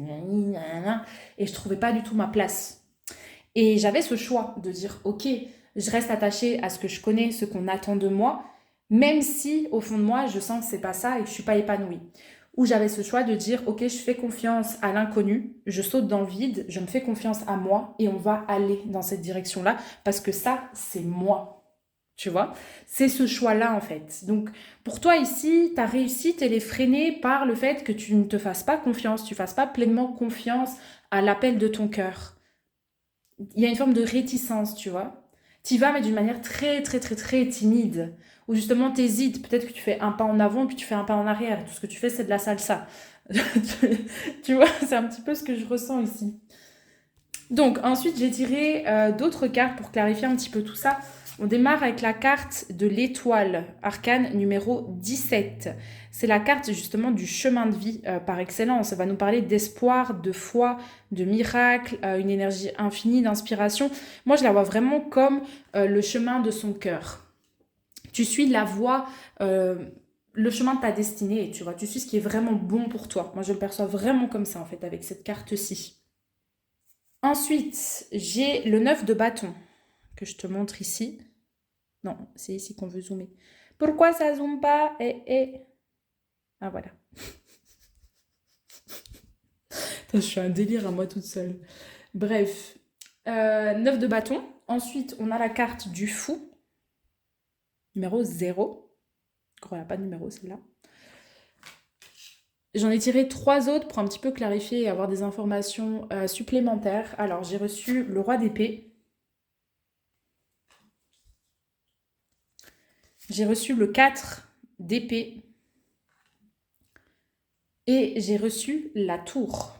et je trouvais pas du tout ma place. Et j'avais ce choix de dire, ok, je reste attachée à ce que je connais, ce qu'on attend de moi, même si au fond de moi, je sens que c'est pas ça et que je suis pas épanouie. Ou j'avais ce choix de dire, ok, je fais confiance à l'inconnu, je saute dans le vide, je me fais confiance à moi et on va aller dans cette direction-là parce que ça, c'est moi. Tu vois, c'est ce choix-là en fait. Donc, pour toi ici, ta réussite, elle est freinée par le fait que tu ne te fasses pas confiance, tu fasses pas pleinement confiance à l'appel de ton cœur. Il y a une forme de réticence, tu vois. Tu vas, mais d'une manière très, très, très, très timide. Ou justement, t'hésites. Peut-être que tu fais un pas en avant, puis tu fais un pas en arrière. Tout ce que tu fais, c'est de la salsa. Tu vois, c'est un petit peu ce que je ressens ici. Donc, ensuite, j'ai tiré d'autres cartes pour clarifier un petit peu tout ça. On démarre avec la carte de l'étoile, arcane numéro 17. C'est la carte justement du chemin de vie par excellence. Ça va nous parler d'espoir, de foi, de miracle, une énergie infinie, d'inspiration. Moi, je la vois vraiment comme le chemin de son cœur. Tu suis la voie, le chemin de ta destinée, tu vois. Tu suis ce qui est vraiment bon pour toi. Moi, je le perçois vraiment comme ça, en fait, avec cette carte-ci. Ensuite, j'ai le 9 de bâton que je te montre ici. Non, c'est ici qu'on veut zoomer. Pourquoi ça zoome pas? Ah, voilà. Je suis un délire à moi toute seule. Bref, 9 de bâton. Ensuite, on a la carte du fou, numéro 0. Il n'y a pas de numéro, celle-là. J'en ai tiré 3 autres pour un petit peu clarifier et avoir des informations supplémentaires. Alors, j'ai reçu le roi d'épée. J'ai reçu le 4 d'épée. Et j'ai reçu la tour.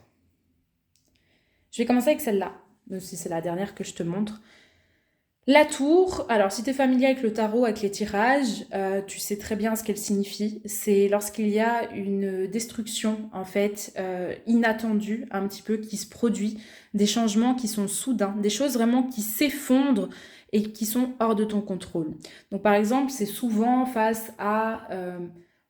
Je vais commencer avec celle-là, même si c'est la dernière que je te montre. La tour, alors si tu es familier avec le tarot, avec les tirages, tu sais très bien ce qu'elle signifie. C'est lorsqu'il y a une destruction, en fait, inattendue, un petit peu, qui se produit, des changements qui sont soudains, des choses vraiment qui s'effondrent et qui sont hors de ton contrôle. Donc par exemple, c'est souvent face à...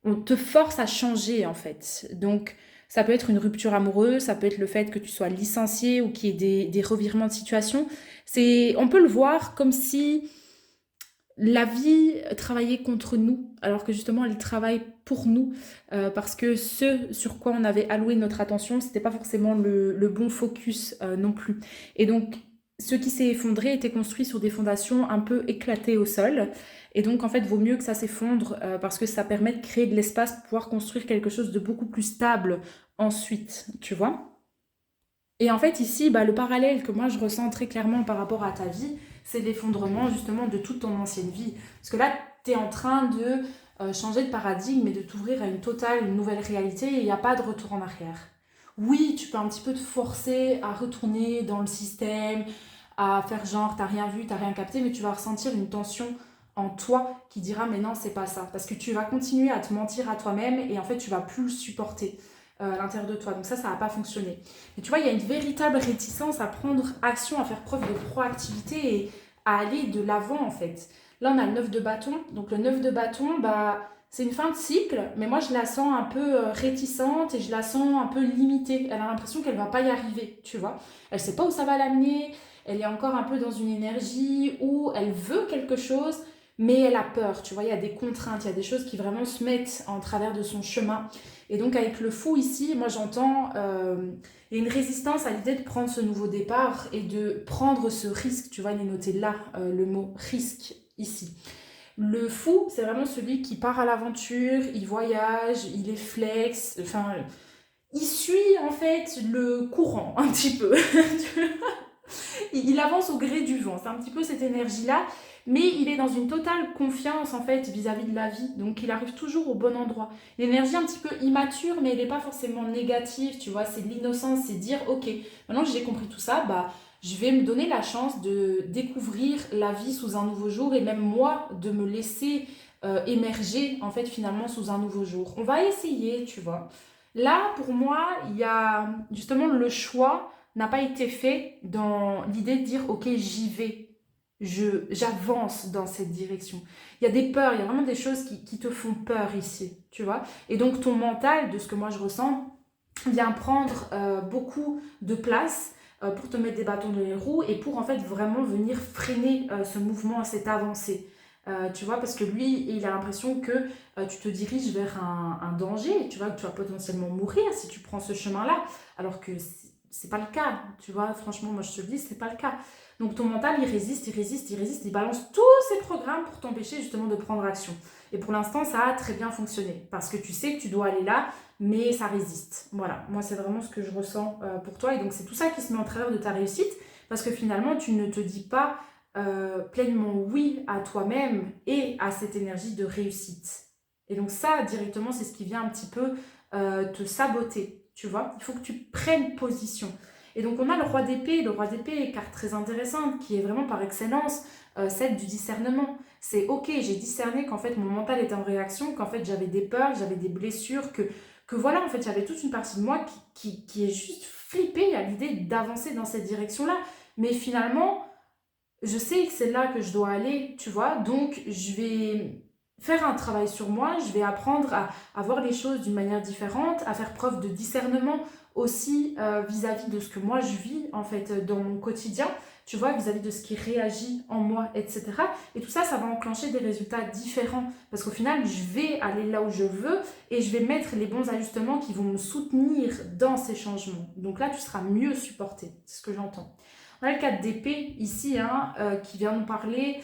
on te force à changer, en fait. Donc ça peut être une rupture amoureuse, ça peut être le fait que tu sois licencié ou qu'il y ait des revirements de situation. On peut le voir comme si la vie travaillait contre nous, alors que justement elle travaille pour nous, parce que ce sur quoi on avait alloué notre attention, c'était pas forcément le bon focus non plus. Et donc ce qui s'est effondré était construit sur des fondations un peu éclatées au sol. Et donc en fait, vaut mieux que ça s'effondre parce que ça permet de créer de l'espace pour pouvoir construire quelque chose de beaucoup plus stable ensuite, tu vois. Et en fait, ici, bah, le parallèle que moi je ressens très clairement par rapport à ta vie, c'est l'effondrement justement de toute ton ancienne vie. Parce que là, tu es en train de changer de paradigme et de t'ouvrir à une totale, une nouvelle réalité et il n'y a pas de retour en arrière. Oui, tu peux un petit peu te forcer à retourner dans le système, à faire genre t'as rien vu, t'as rien capté, mais tu vas ressentir une tension en toi qui dira mais non, c'est pas ça. Parce que tu vas continuer à te mentir à toi-même et en fait, tu vas plus le supporter à l'intérieur de toi. Donc ça va pas fonctionner. Mais tu vois, il y a une véritable réticence à prendre action, à faire preuve de proactivité et à aller de l'avant en fait. Là, on a le 9 de bâton. Donc le 9 de bâton, bah, c'est une fin de cycle, mais moi je la sens un peu réticente et je la sens un peu limitée. Elle a l'impression qu'elle va pas y arriver, tu vois. Elle sait pas où ça va l'amener, elle est encore un peu dans une énergie où elle veut quelque chose, mais elle a peur, tu vois. Il y a des contraintes, il y a des choses qui vraiment se mettent en travers de son chemin. Et donc avec le fou ici, moi j'entends il y a une résistance à l'idée de prendre ce nouveau départ et de prendre ce risque. Tu vois, il est noté là le mot risque ici. Le fou, c'est vraiment celui qui part à l'aventure, il voyage, il est flex, enfin, il suit en fait le courant un petit peu. Il avance au gré du vent, c'est un petit peu cette énergie-là, mais il est dans une totale confiance en fait vis-à-vis de la vie, donc il arrive toujours au bon endroit. L'énergie un petit peu immature, mais elle n'est pas forcément négative, tu vois, c'est de l'innocence, c'est dire ok, maintenant que j'ai compris tout ça, bah je vais me donner la chance de découvrir la vie sous un nouveau jour et même moi de me laisser émerger en fait finalement sous un nouveau jour. On va essayer, tu vois. Là, pour moi, il y a justement le choix n'a pas été fait dans l'idée de dire ok, j'y vais, j'avance dans cette direction. Il y a des peurs, il y a vraiment des choses qui te font peur ici, tu vois. Et donc ton mental, de ce que moi je ressens, vient prendre beaucoup de place pour te mettre des bâtons dans les roues et pour en fait vraiment venir freiner ce mouvement, cette avancée. Tu vois, parce que lui, il a l'impression que tu te diriges vers un danger, tu vois, que tu vas potentiellement mourir si tu prends ce chemin-là, alors que c'est pas le cas, tu vois, franchement, moi je te le dis, c'est pas le cas. Donc ton mental, il résiste, il résiste, il résiste, il balance tous ses programmes pour t'empêcher justement de prendre action. Et pour l'instant, ça a très bien fonctionné, parce que tu sais que tu dois aller là, mais ça résiste. Voilà, moi c'est vraiment ce que je ressens pour toi, et donc c'est tout ça qui se met en travers de ta réussite, parce que finalement, tu ne te dis pas pleinement oui à toi-même et à cette énergie de réussite. Et donc ça, directement, c'est ce qui vient un petit peu te saboter, tu vois. Il faut que tu prennes position. Et donc on a le roi d'épée, carte très intéressante, qui est vraiment par excellence celle du discernement. C'est ok, j'ai discerné qu'en fait mon mental était en réaction, qu'en fait j'avais des peurs, j'avais des blessures, que voilà, en fait j'avais toute une partie de moi qui est juste flippée à l'idée d'avancer dans cette direction-là. Mais finalement, je sais que c'est là que je dois aller, tu vois, donc je vais faire un travail sur moi, je vais apprendre à voir les choses d'une manière différente, à faire preuve de discernement aussi vis-à-vis de ce que moi je vis en fait dans mon quotidien, tu vois, vis-à-vis de ce qui réagit en moi, etc. Et tout ça, ça va enclencher des résultats différents parce qu'au final, je vais aller là où je veux et je vais mettre les bons ajustements qui vont me soutenir dans ces changements. Donc là, tu seras mieux supporté, c'est ce que j'entends. On a le 4 d'épée ici, hein, qui vient nous parler.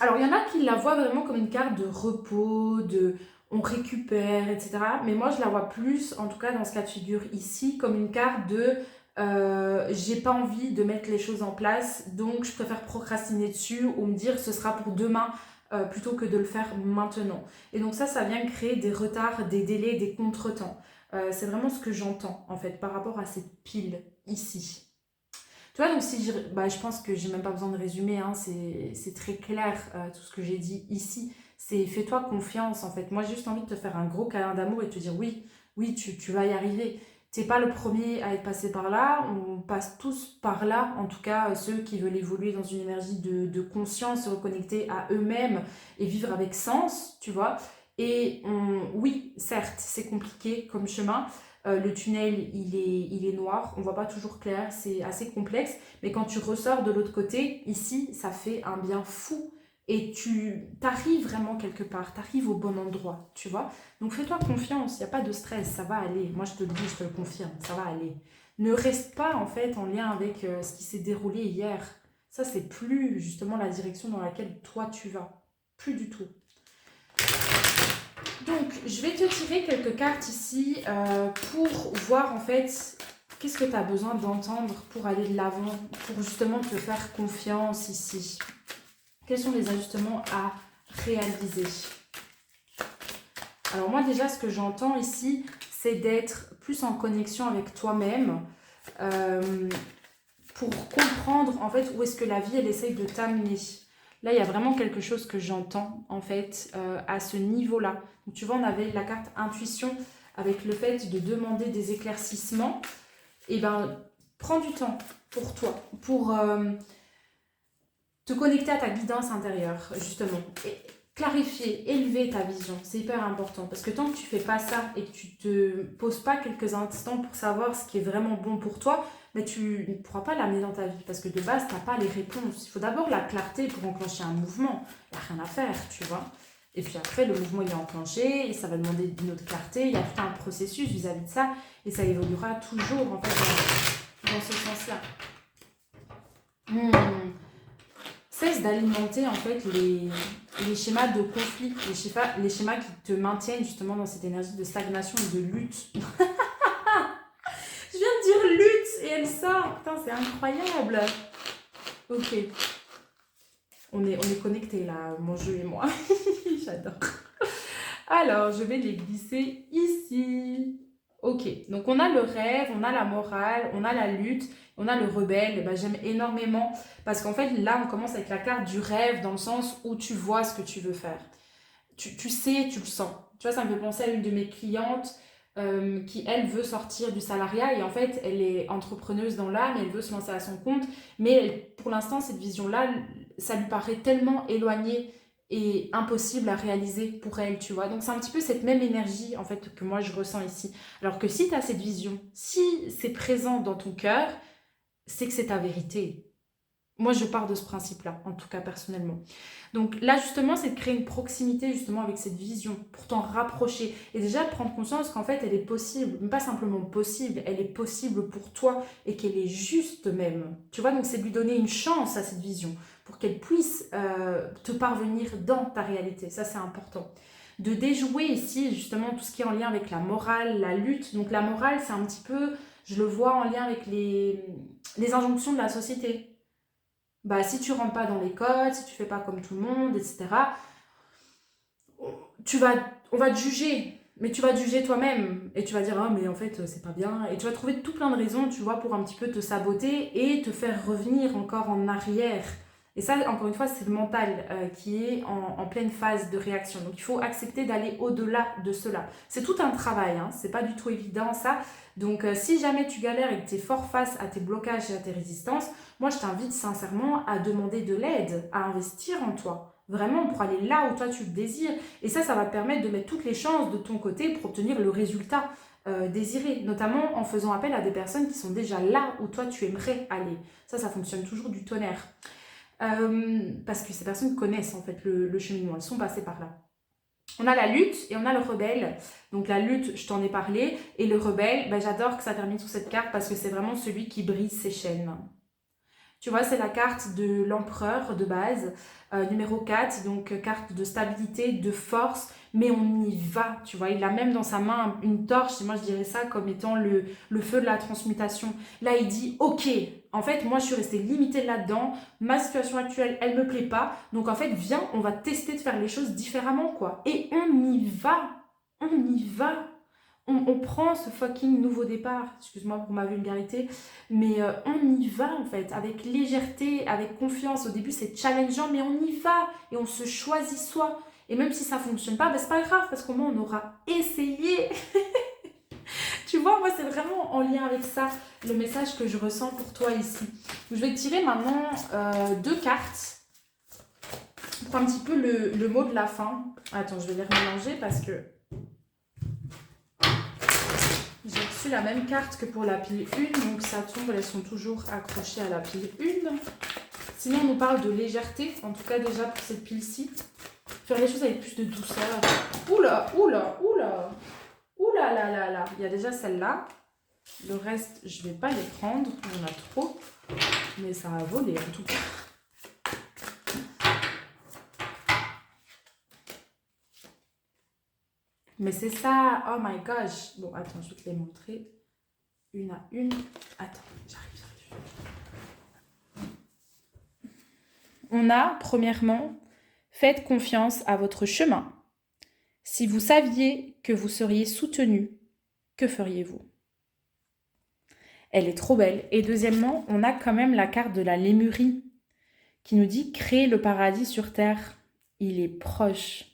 Alors, il y en a qui la voient vraiment comme une carte de repos, de on récupère, etc. Mais moi, je la vois plus, en tout cas dans ce cas de figure ici, comme une carte de j'ai pas envie de mettre les choses en place, donc je préfère procrastiner dessus ou me dire ce sera pour demain plutôt que de le faire maintenant. Et donc ça vient créer des retards, des délais, des contretemps. C'est vraiment ce que j'entends en fait par rapport à cette pile ici. Tu vois, donc si je pense que j'ai même pas besoin de résumer, hein, c'est très clair tout ce que j'ai dit ici. C'est fais-toi confiance en fait. Moi j'ai juste envie de te faire un gros câlin d'amour et de te dire oui, oui, tu vas y arriver. T'es pas le premier à être passé par là, on passe tous par là, en tout cas ceux qui veulent évoluer dans une énergie de conscience, se reconnecter à eux-mêmes et vivre avec sens, tu vois. Et oui, certes, c'est compliqué comme chemin, le tunnel, il est noir, on voit pas toujours clair, c'est assez complexe. Mais quand tu ressors de l'autre côté, ici, ça fait un bien fou. Et tu t'arrives vraiment quelque part, t'arrives au bon endroit, tu vois. Donc fais-toi confiance, il n'y a pas de stress, ça va aller. Moi, je te le dis, je te le confirme, ça va aller. Ne reste pas, en fait, en lien avec ce qui s'est déroulé hier. Ça, c'est plus, justement, la direction dans laquelle toi, tu vas. Plus du tout. Donc, je vais te tirer quelques cartes ici pour voir en fait qu'est-ce que tu as besoin d'entendre pour aller de l'avant, pour justement te faire confiance ici. Quels sont les ajustements à réaliser? Alors moi déjà, ce que j'entends ici, c'est d'être plus en connexion avec toi-même pour comprendre en fait où est-ce que la vie, elle essaye de t'amener. Là, il y a vraiment quelque chose que j'entends, en fait, à ce niveau-là. Donc, tu vois, on avait la carte intuition avec le fait de demander des éclaircissements. Et ben, prends du temps pour toi, pour te connecter à ta guidance intérieure, justement. Et clarifier, élever ta vision, c'est hyper important. Parce que tant que tu fais pas ça et que tu te poses pas quelques instants pour savoir ce qui est vraiment bon pour toi, mais tu ne pourras pas l'amener dans ta vie. Parce que de base, tu n'as pas les réponses. Il faut d'abord la clarté pour enclencher un mouvement. Il n'y a rien à faire, tu vois. Et puis après, le mouvement il est enclenché et ça va demander une autre clarté. Il y a tout un processus vis-à-vis de ça. Et ça évoluera toujours, en fait, dans ce sens-là. Cesse d'alimenter en fait les schémas de conflit, les schémas qui te maintiennent justement dans cette énergie de stagnation et de lutte. Je viens de dire lutte et elle sort. Putain, c'est incroyable. Ok. On est connectés là, mon jeu et moi. J'adore. Alors, je vais les glisser ici. Ok, donc on a le rêve, on a la morale, on a la lutte, on a le rebelle. Ben, j'aime énormément parce qu'en fait, là, on commence avec la carte du rêve dans le sens où tu vois ce que tu veux faire. Tu sais, tu le sens. Tu vois, ça me fait penser à une de mes clientes qui, elle, veut sortir du salariat et en fait, elle est entrepreneuse dans l'âme, elle veut se lancer à son compte, mais pour l'instant, cette vision-là, ça lui paraît tellement éloigné et impossible à réaliser pour elle, tu vois. Donc, c'est un petit peu cette même énergie, en fait, que moi, je ressens ici. Alors que si tu as cette vision, si c'est présent dans ton cœur, c'est que c'est ta vérité. Moi, je pars de ce principe-là, en tout cas personnellement. Donc là, justement, c'est de créer une proximité justement avec cette vision pour t'en rapprocher. Et déjà, de prendre conscience qu'en fait, elle est possible, mais pas simplement possible, elle est possible pour toi et qu'elle est juste même. Tu vois, donc c'est de lui donner une chance à cette vision pour qu'elle puisse te parvenir dans ta réalité. Ça, c'est important. De déjouer ici, justement, tout ce qui est en lien avec la morale, la lutte. Donc la morale, c'est un petit peu, je le vois en lien avec les injonctions de la société. Bah, si tu rentres pas dans les codes, si tu fais pas comme tout le monde, etc., on va te juger. Mais tu vas te juger toi-même. Et tu vas dire, ah, mais en fait, c'est pas bien. Et tu vas trouver tout plein de raisons, tu vois, pour un petit peu te saboter et te faire revenir encore en arrière. Et ça, encore une fois, c'est le mental qui est en pleine phase de réaction. Donc, il faut accepter d'aller au-delà de cela. C'est tout un travail, hein. C'est pas du tout évident, ça. Donc, si jamais tu galères et que tu es fort face à tes blocages et à tes résistances, moi, je t'invite sincèrement à demander de l'aide, à investir en toi. Vraiment, pour aller là où toi, tu le désires. Et ça va te permettre de mettre toutes les chances de ton côté pour obtenir le résultat désiré. Notamment en faisant appel à des personnes qui sont déjà là où toi, tu aimerais aller. Ça fonctionne toujours du tonnerre. Parce que ces personnes connaissent en fait le cheminement, elles sont passées par là. On a la lutte et on a le rebelle. Donc la lutte, je t'en ai parlé, et le rebelle, ben, j'adore que ça termine sur cette carte parce que c'est vraiment celui qui brise ses chaînes. Tu vois, c'est la carte de l'empereur de base, numéro 4, donc carte de stabilité, de force, mais on y va, tu vois. Il a même dans sa main une torche, et moi je dirais ça comme étant le feu de la transmutation. Là, il dit, ok, en fait, moi je suis restée limitée là-dedans, ma situation actuelle, elle me plaît pas, donc en fait, viens, on va tester de faire les choses différemment, quoi. Et on y va, on y va. On prend ce fucking nouveau départ, excuse-moi pour ma vulgarité, mais on y va en fait, avec légèreté, avec confiance. Au début c'est challengeant, mais on y va et on se choisit soi. Et même si ça ne fonctionne pas, ben, c'est pas grave parce qu'au moins on aura essayé. Tu vois, moi c'est vraiment en lien avec ça, le message que je ressens pour toi ici. Je vais tirer maintenant 2 cartes pour un petit peu le mot de la fin. Attends, je vais les remélanger parce que j'ai reçu la même carte que pour la pile 1, donc ça tombe, elles sont toujours accrochées à la pile 1. Sinon, on nous parle de légèreté, en tout cas déjà pour cette pile-ci. Faire les choses avec plus de douceur. Oula, oula, oula, oula là là là. Il y a déjà celle-là. Le reste, je ne vais pas les prendre, il y en a trop. Mais ça a volé en tout cas. Mais c'est ça, oh my gosh. Bon, attends, je vais te les montrer une à une. Attends, j'arrive. On a, premièrement, faites confiance à votre chemin. Si vous saviez que vous seriez soutenu, que feriez-vous? Elle est trop belle. Et deuxièmement, on a quand même la carte de la Lémurie qui nous dit « Créer le paradis sur terre, il est proche ».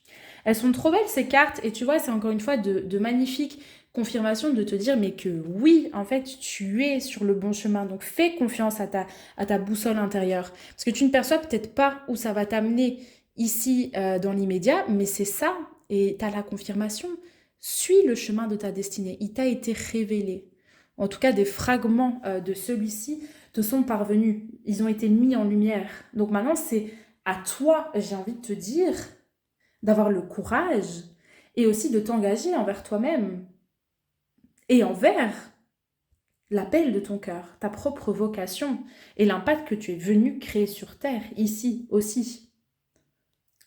Elles sont trop belles ces cartes et tu vois, c'est encore une fois de magnifiques confirmations de te dire mais que oui, en fait, tu es sur le bon chemin. Donc fais confiance à ta boussole intérieure. Parce que tu ne perçois peut-être pas où ça va t'amener ici dans l'immédiat, mais c'est ça et tu as la confirmation. Suis le chemin de ta destinée. Il t'a été révélé. En tout cas, des fragments de celui-ci te sont parvenus. Ils ont été mis en lumière. Donc maintenant, c'est à toi, j'ai envie de te dire, d'avoir le courage et aussi de t'engager envers toi-même et envers l'appel de ton cœur, ta propre vocation et l'impact que tu es venu créer sur Terre, ici aussi.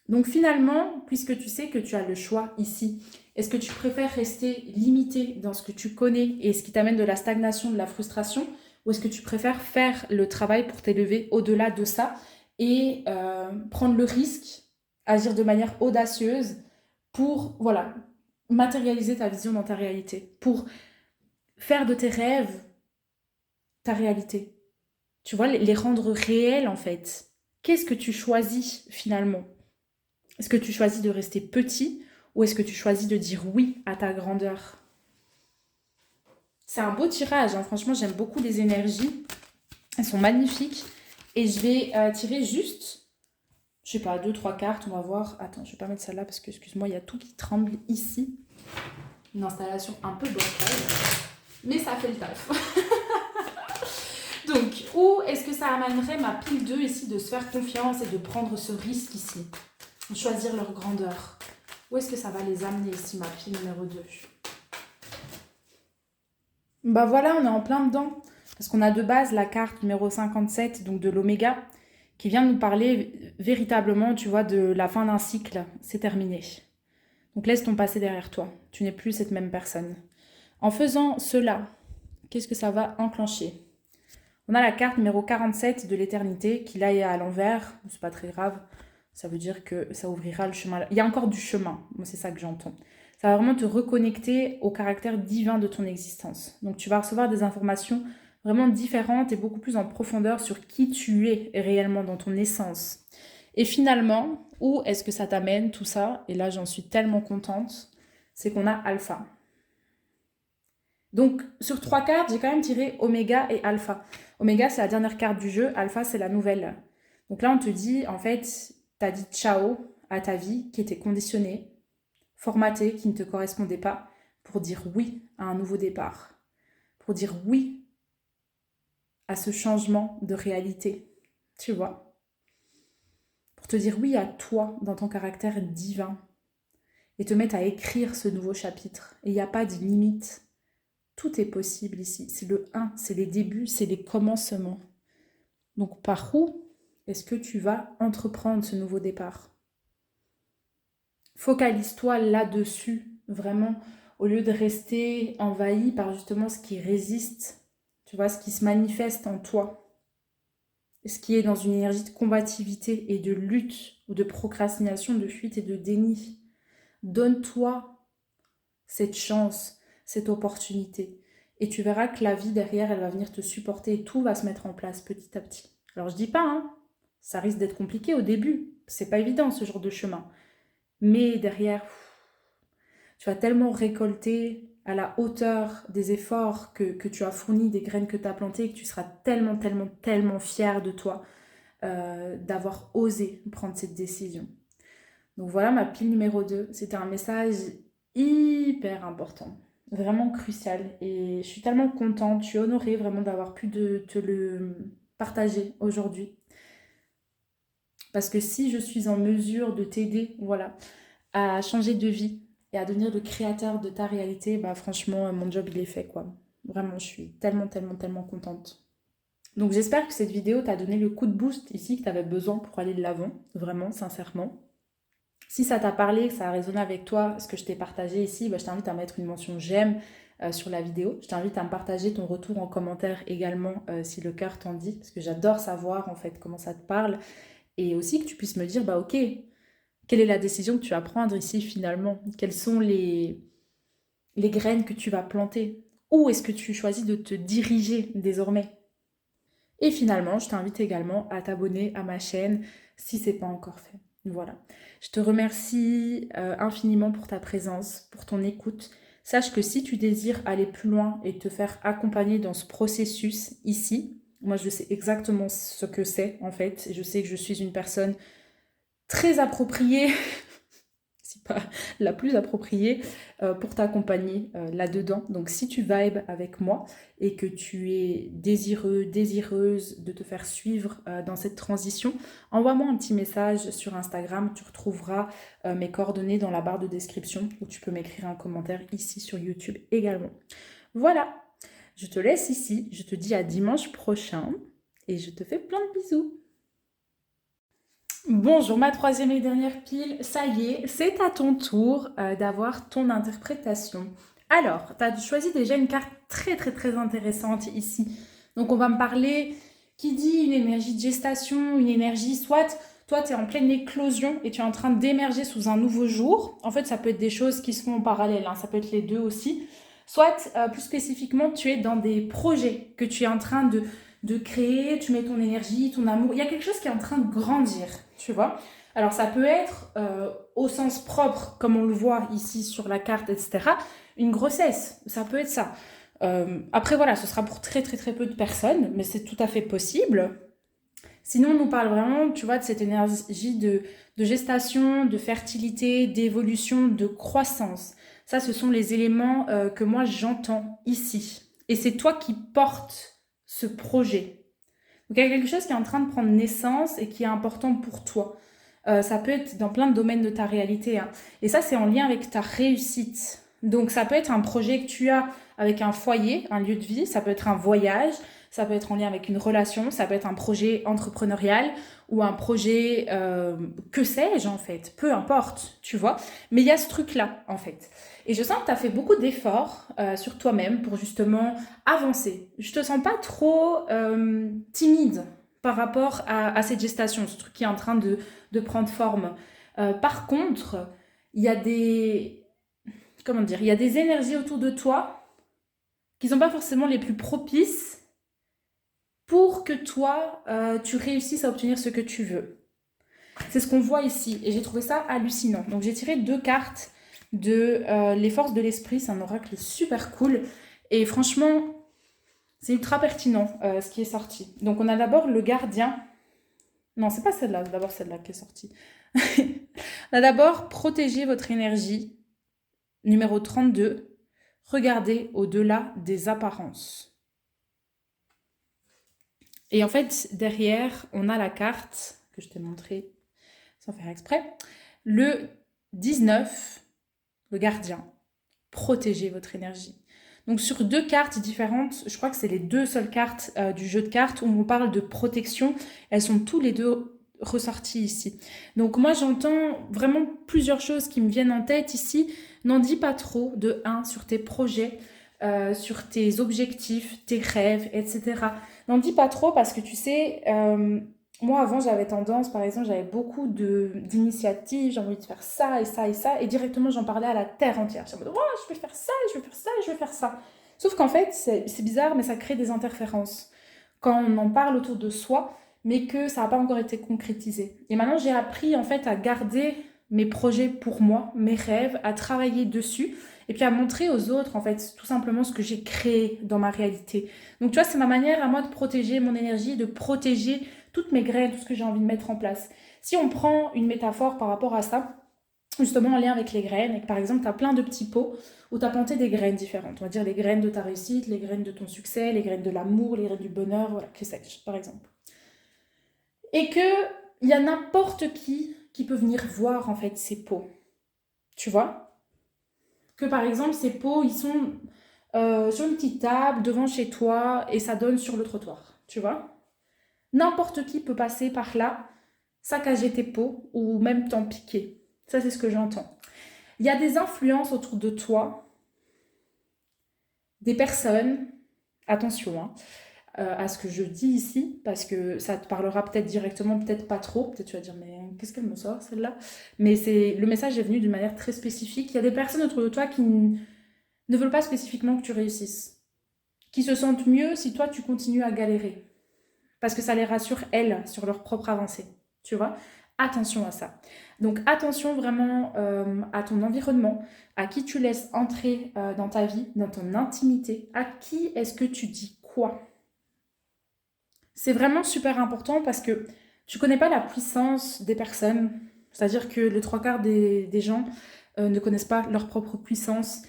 Donc finalement, puisque tu sais que tu as le choix ici, est-ce que tu préfères rester limité dans ce que tu connais et ce qui t'amène de la stagnation, de la frustration, Ou est-ce que tu préfères faire le travail pour t'élever au-delà de ça et prendre le risque, agir de manière audacieuse pour, voilà, matérialiser ta vision dans ta réalité, pour faire de tes rêves ta réalité. Tu vois, les rendre réels en fait. Qu'est-ce que tu choisis finalement? Est-ce que tu choisis de rester petit ou est-ce que tu choisis de dire oui à ta grandeur? C'est un beau tirage, hein. Franchement, j'aime beaucoup les énergies. Elles sont magnifiques. Et je vais tirer juste, je sais pas, 2-3 cartes, on va voir. Attends, je vais pas mettre celle-là parce que, excuse-moi, il y a tout qui tremble ici. Une installation un peu bancale, mais ça fait le taf. Donc, où est-ce que ça amènerait ma pile 2 ici de se faire confiance et de prendre ce risque ici? Choisir leur grandeur. Où est-ce que ça va les amener ici, ma pile numéro 2? Bah voilà, on est en plein dedans. Parce qu'on a de base la carte numéro 57, donc de l'oméga, qui vient nous parler véritablement, tu vois, de la fin d'un cycle. C'est terminé. Donc laisse ton passé derrière toi. Tu n'es plus cette même personne. En faisant cela, qu'est-ce que ça va enclencher? On a la carte numéro 47 de l'éternité qui là est à l'envers. C'est pas très grave. Ça veut dire que ça ouvrira le chemin. Il y a encore du chemin. Moi, c'est ça que j'entends. Ça va vraiment te reconnecter au caractère divin de ton existence. Donc, tu vas recevoir des informations vraiment différentes et beaucoup plus en profondeur sur qui tu es réellement dans ton essence. Et finalement, où est-ce que ça t'amène tout ça? Et là, j'en suis tellement contente. C'est qu'on a Alpha. Donc, sur 3 cartes, j'ai quand même tiré Oméga et Alpha. Oméga, c'est la dernière carte du jeu. Alpha, c'est la nouvelle. Donc là, on te dit, en fait, t'as dit ciao à ta vie qui était conditionnée, formatée, qui ne te correspondait pas, pour dire oui à un nouveau départ. Pour dire oui à ce changement de réalité. Tu vois? Pour te dire oui à toi dans ton caractère divin. Et te mettre à écrire ce nouveau chapitre. Et il n'y a pas de limite. Tout est possible ici. C'est le 1, c'est les débuts, c'est les commencements. Donc par où est-ce que tu vas entreprendre ce nouveau départ? Focalise-toi là-dessus, vraiment, au lieu de rester envahi par justement ce qui résiste, tu vois, ce qui se manifeste en toi, ce qui est dans une énergie de combativité et de lutte, ou de procrastination, de fuite et de déni. Donne-toi cette chance, cette opportunité. Et tu verras que la vie derrière, elle va venir te supporter et tout va se mettre en place petit à petit. Alors je dis pas, hein, ça risque d'être compliqué au début. C'est pas évident ce genre de chemin. Mais derrière, tu vas tellement récolter à la hauteur des efforts que tu as fournis, des graines que tu as plantées, que tu seras tellement, tellement, tellement fier de toi d'avoir osé prendre cette décision. Donc voilà ma pile numéro 2. C'était un message hyper important, vraiment crucial. Et je suis tellement contente, je suis honorée vraiment d'avoir pu te le partager aujourd'hui. Parce que si je suis en mesure de t'aider, voilà, à changer de vie et à devenir le créateur de ta réalité, bah franchement, mon job, il est fait, quoi. Vraiment, je suis tellement, tellement, tellement contente. Donc j'espère que cette vidéo t'a donné le coup de boost ici que tu avais besoin pour aller de l'avant, vraiment, sincèrement. Si ça t'a parlé, que ça a résonné avec toi, ce que je t'ai partagé ici, bah, je t'invite à mettre une mention j'aime sur la vidéo. Je t'invite à me partager ton retour en commentaire également si le cœur t'en dit, parce que j'adore savoir en fait comment ça te parle. Et aussi que tu puisses me dire, bah ok, quelle est la décision que tu vas prendre ici finalement? Quelles sont les graines que tu vas planter? Où est-ce que tu choisis de te diriger désormais? Et finalement, je t'invite également à t'abonner à ma chaîne si ce n'est pas encore fait. Voilà. Je te remercie infiniment pour ta présence, pour ton écoute. Sache que si tu désires aller plus loin et te faire accompagner dans ce processus ici, moi je sais exactement ce que c'est en fait. Et je sais que je suis une personne très appropriée, si pas la plus appropriée, pour t'accompagner là-dedans. Donc si tu vibes avec moi et que tu es désireux, désireuse de te faire suivre dans cette transition, envoie-moi un petit message sur Instagram. Tu retrouveras mes coordonnées dans la barre de description ou tu peux m'écrire un commentaire ici sur YouTube également. Voilà, je te laisse ici. Je te dis à dimanche prochain et je te fais plein de bisous. Bonjour, ma troisième et dernière pile, ça y est, c'est à ton tour d'avoir ton interprétation. Alors, tu as choisi déjà une carte très très très intéressante ici Donc on va me parler, qui dit une énergie de gestation, une énergie, soit toi tu es en pleine éclosion et tu es en train d'émerger sous un nouveau jour. En fait ça peut être des choses qui se font en parallèle, hein, ça peut être les deux aussi. Soit plus spécifiquement tu es dans des projets que tu es en train de créer, tu mets ton énergie, ton amour, il y a quelque chose qui est en train de grandir, tu vois. Alors ça peut être au sens propre, comme on le voit ici sur la carte, etc. Une grossesse, ça peut être ça. Après voilà, ce sera pour très très très peu de personnes, mais c'est tout à fait possible. Sinon, on nous parle vraiment, tu vois, de cette énergie de gestation, de fertilité, d'évolution, de croissance. Ça, ce sont les éléments que moi j'entends ici. Et c'est toi qui portes ce projet. Donc il y a quelque chose qui est en train de prendre naissance et qui est important pour toi. Ça peut être dans plein de domaines de ta réalité, hein. Et ça, c'est en lien avec ta réussite. Donc ça peut être un projet que tu as avec un foyer, un lieu de vie, ça peut être un voyage, ça peut être en lien avec une relation, ça peut être un projet entrepreneurial ou un projet, que sais-je en fait, peu importe, tu vois. Mais il y a ce truc-là en fait. Et je sens que tu as fait beaucoup d'efforts sur toi-même pour justement avancer. Je te sens pas trop timide par rapport à cette gestation, ce truc qui est en train de prendre forme. Par contre, il y a des, comment dire, il y a des énergies autour de toi qui ne sont pas forcément les plus propices pour que toi, tu réussisses à obtenir ce que tu veux. C'est ce qu'on voit ici et j'ai trouvé ça hallucinant. Donc j'ai tiré 2 cartes de les forces de l'esprit, c'est un oracle super cool et franchement, c'est ultra pertinent ce qui est sorti. Donc on a d'abord le gardien. Non, c'est pas celle-là, c'est d'abord celle-là qui est sortie. On a d'abord protéger votre énergie. Numéro 32, regardez au-delà des apparences. Et en fait, derrière, on a la carte que je t'ai montrée sans faire exprès. Le 19, le gardien. Protégez votre énergie. Donc sur 2 cartes différentes, je crois que c'est les 2 seules cartes du jeu de cartes où on parle de protection. Elles sont tous les 2 ressorties ici. Donc moi j'entends vraiment plusieurs choses qui me viennent en tête ici. N'en dis pas trop de 1 sur tes projets, sur tes objectifs, tes rêves, etc. N'en dis pas trop parce que tu sais, moi avant j'avais tendance, par exemple, j'avais beaucoup d'initiatives, j'ai envie de faire ça et ça et ça, et directement j'en parlais à la terre entière. J'étais en mode, oh, je vais faire ça, je vais faire ça, je vais faire ça. Sauf qu'en fait, c'est bizarre, mais ça crée des interférences quand on en parle autour de soi, mais que ça n'a pas encore été concrétisé. Et maintenant j'ai appris en fait à garder mes projets pour moi, mes rêves, à travailler dessus, et puis à montrer aux autres en fait tout simplement ce que j'ai créé dans ma réalité. Donc tu vois, c'est ma manière à moi de protéger mon énergie, de protéger toutes mes graines, tout ce que j'ai envie de mettre en place. Si on prend une métaphore par rapport à ça, justement en lien avec les graines, et que par exemple tu as plein de petits pots où tu as planté des graines différentes, on va dire les graines de ta réussite, les graines de ton succès, les graines de l'amour, les graines du bonheur, voilà, que sais-je, par exemple. Et que il y a n'importe qui peut venir voir en fait ces pots, tu vois. Que par exemple ces pots, ils sont sur une petite table devant chez toi et ça donne sur le trottoir, tu vois. N'importe qui peut passer par là, saccager tes pots ou même t'en piquer. Ça, c'est ce que j'entends. Il y a des influences autour de toi, des personnes, attention hein, à ce que je dis ici, parce que ça te parlera peut-être directement, peut-être pas trop. Peut-être tu vas dire, mais qu'est-ce qu'elle me sort celle-là? Mais le message est venu d'une manière très spécifique. Il y a des personnes autour de toi qui ne veulent pas spécifiquement que tu réussisses, qui se sentent mieux si toi tu continues à galérer. Parce que ça les rassure, elles, sur leur propre avancée. Tu vois? Attention à ça. Donc attention vraiment à ton environnement, à qui tu laisses entrer dans ta vie, dans ton intimité, à qui est-ce que tu dis quoi. C'est vraiment super important parce que tu connais pas la puissance des personnes. C'est-à-dire que les 3 quarts des gens ne connaissent pas leur propre puissance.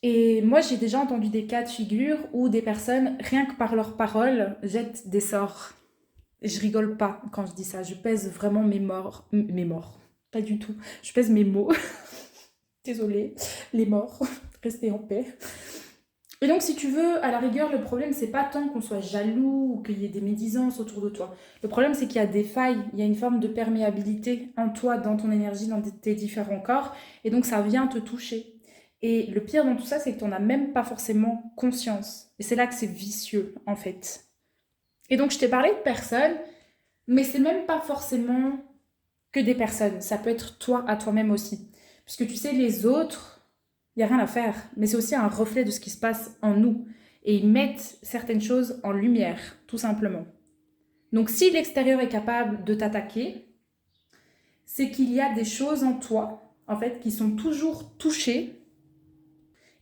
Et moi, j'ai déjà entendu des cas de figure où des personnes, rien que par leurs paroles, jettent des sorts. Je rigole pas quand je dis ça, je pèse vraiment mes morts, pas du tout. Je pèse mes mots. Désolée, les morts, restez en paix. Et donc, si tu veux, à la rigueur, le problème, c'est pas tant qu'on soit jaloux ou qu'il y ait des médisances autour de toi. Le problème, c'est qu'il y a des failles, il y a une forme de perméabilité en toi, dans ton énergie, dans tes différents corps, et donc ça vient te toucher. Et le pire dans tout ça, c'est que tu n'en as même pas forcément conscience. Et c'est là que c'est vicieux, en fait. Et donc, je t'ai parlé de personnes, mais c'est même pas forcément que des personnes. Ça peut être toi à toi-même aussi. Puisque tu sais, les autres, il n'y a rien à faire. Mais c'est aussi un reflet de ce qui se passe en nous. Et ils mettent certaines choses en lumière, tout simplement. Donc, si l'extérieur est capable de t'attaquer, c'est qu'il y a des choses en toi, en fait, qui sont toujours touchées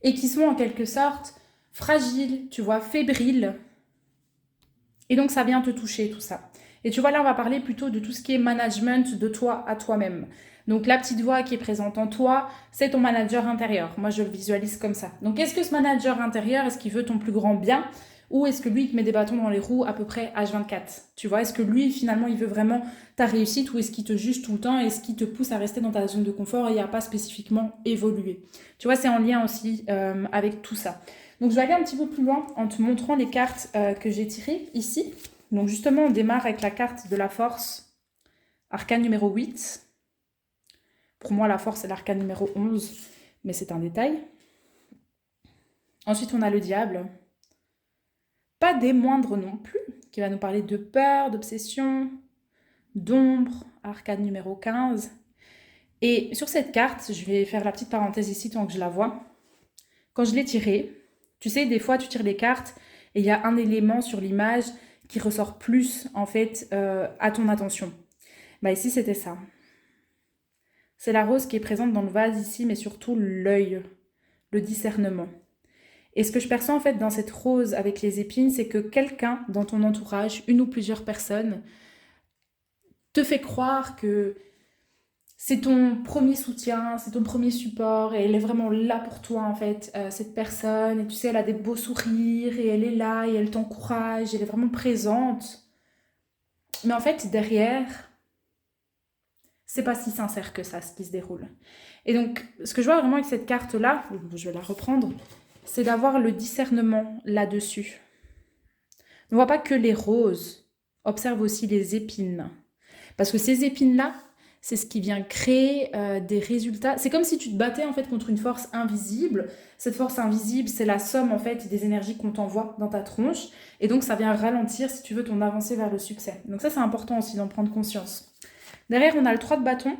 et qui sont en quelque sorte fragiles, tu vois, fébriles. Et donc, ça vient te toucher, tout ça. Et tu vois, là, on va parler plutôt de tout ce qui est management de toi à toi-même. Donc, la petite voix qui est présente en toi, c'est ton manager intérieur. Moi, je le visualise comme ça. Donc, est-ce que ce manager intérieur, est-ce qu'il veut ton plus grand bien? Ou est-ce que lui, il te met des bâtons dans les roues à peu près H24? Tu vois, est-ce que lui, finalement, il veut vraiment ta réussite ou est-ce qu'il te juge tout le temps? Est-ce qu'il te pousse à rester dans ta zone de confort et à pas spécifiquement évoluer? Tu vois, c'est en lien aussi avec tout ça. Donc, je vais aller un petit peu plus loin en te montrant les cartes que j'ai tirées ici. Donc, justement, on démarre avec la carte de la force, arcane numéro 8. Pour moi, la force, c'est l'arcane numéro 11, mais c'est un détail. Ensuite, on a le diable. Pas des moindres non plus, qui va nous parler de peur, d'obsession, d'ombre, arcane numéro 15. Et sur cette carte, je vais faire la petite parenthèse ici tant que je la vois. Quand je l'ai tirée, tu sais, des fois, tu tires les cartes et il y a un élément sur l'image qui ressort plus, en fait, à ton attention. Bah ici, c'était ça. C'est la rose qui est présente dans le vase ici, mais surtout l'œil, le discernement. Et ce que je perçois, en fait, dans cette rose avec les épines, c'est que quelqu'un dans ton entourage, une ou plusieurs personnes, te fait croire que c'est ton premier soutien, c'est ton premier support, et elle est vraiment là pour toi, en fait, cette personne. Et tu sais, elle a des beaux sourires, et elle est là, et elle t'encourage, elle est vraiment présente. Mais en fait, derrière, c'est pas si sincère que ça, ce qui se déroule. Et donc, ce que je vois vraiment avec cette carte-là, je vais la reprendre, c'est d'avoir le discernement là-dessus. Ne vois pas que les roses, observe aussi les épines. Parce que ces épines-là, c'est ce qui vient créer des résultats. C'est comme si tu te battais en fait contre une force invisible. Cette force invisible, c'est la somme en fait des énergies qu'on t'envoie dans ta tronche. Et donc, ça vient ralentir, si tu veux, ton avancée vers le succès. Donc ça, c'est important aussi d'en prendre conscience. Derrière, on a le 3 de bâton.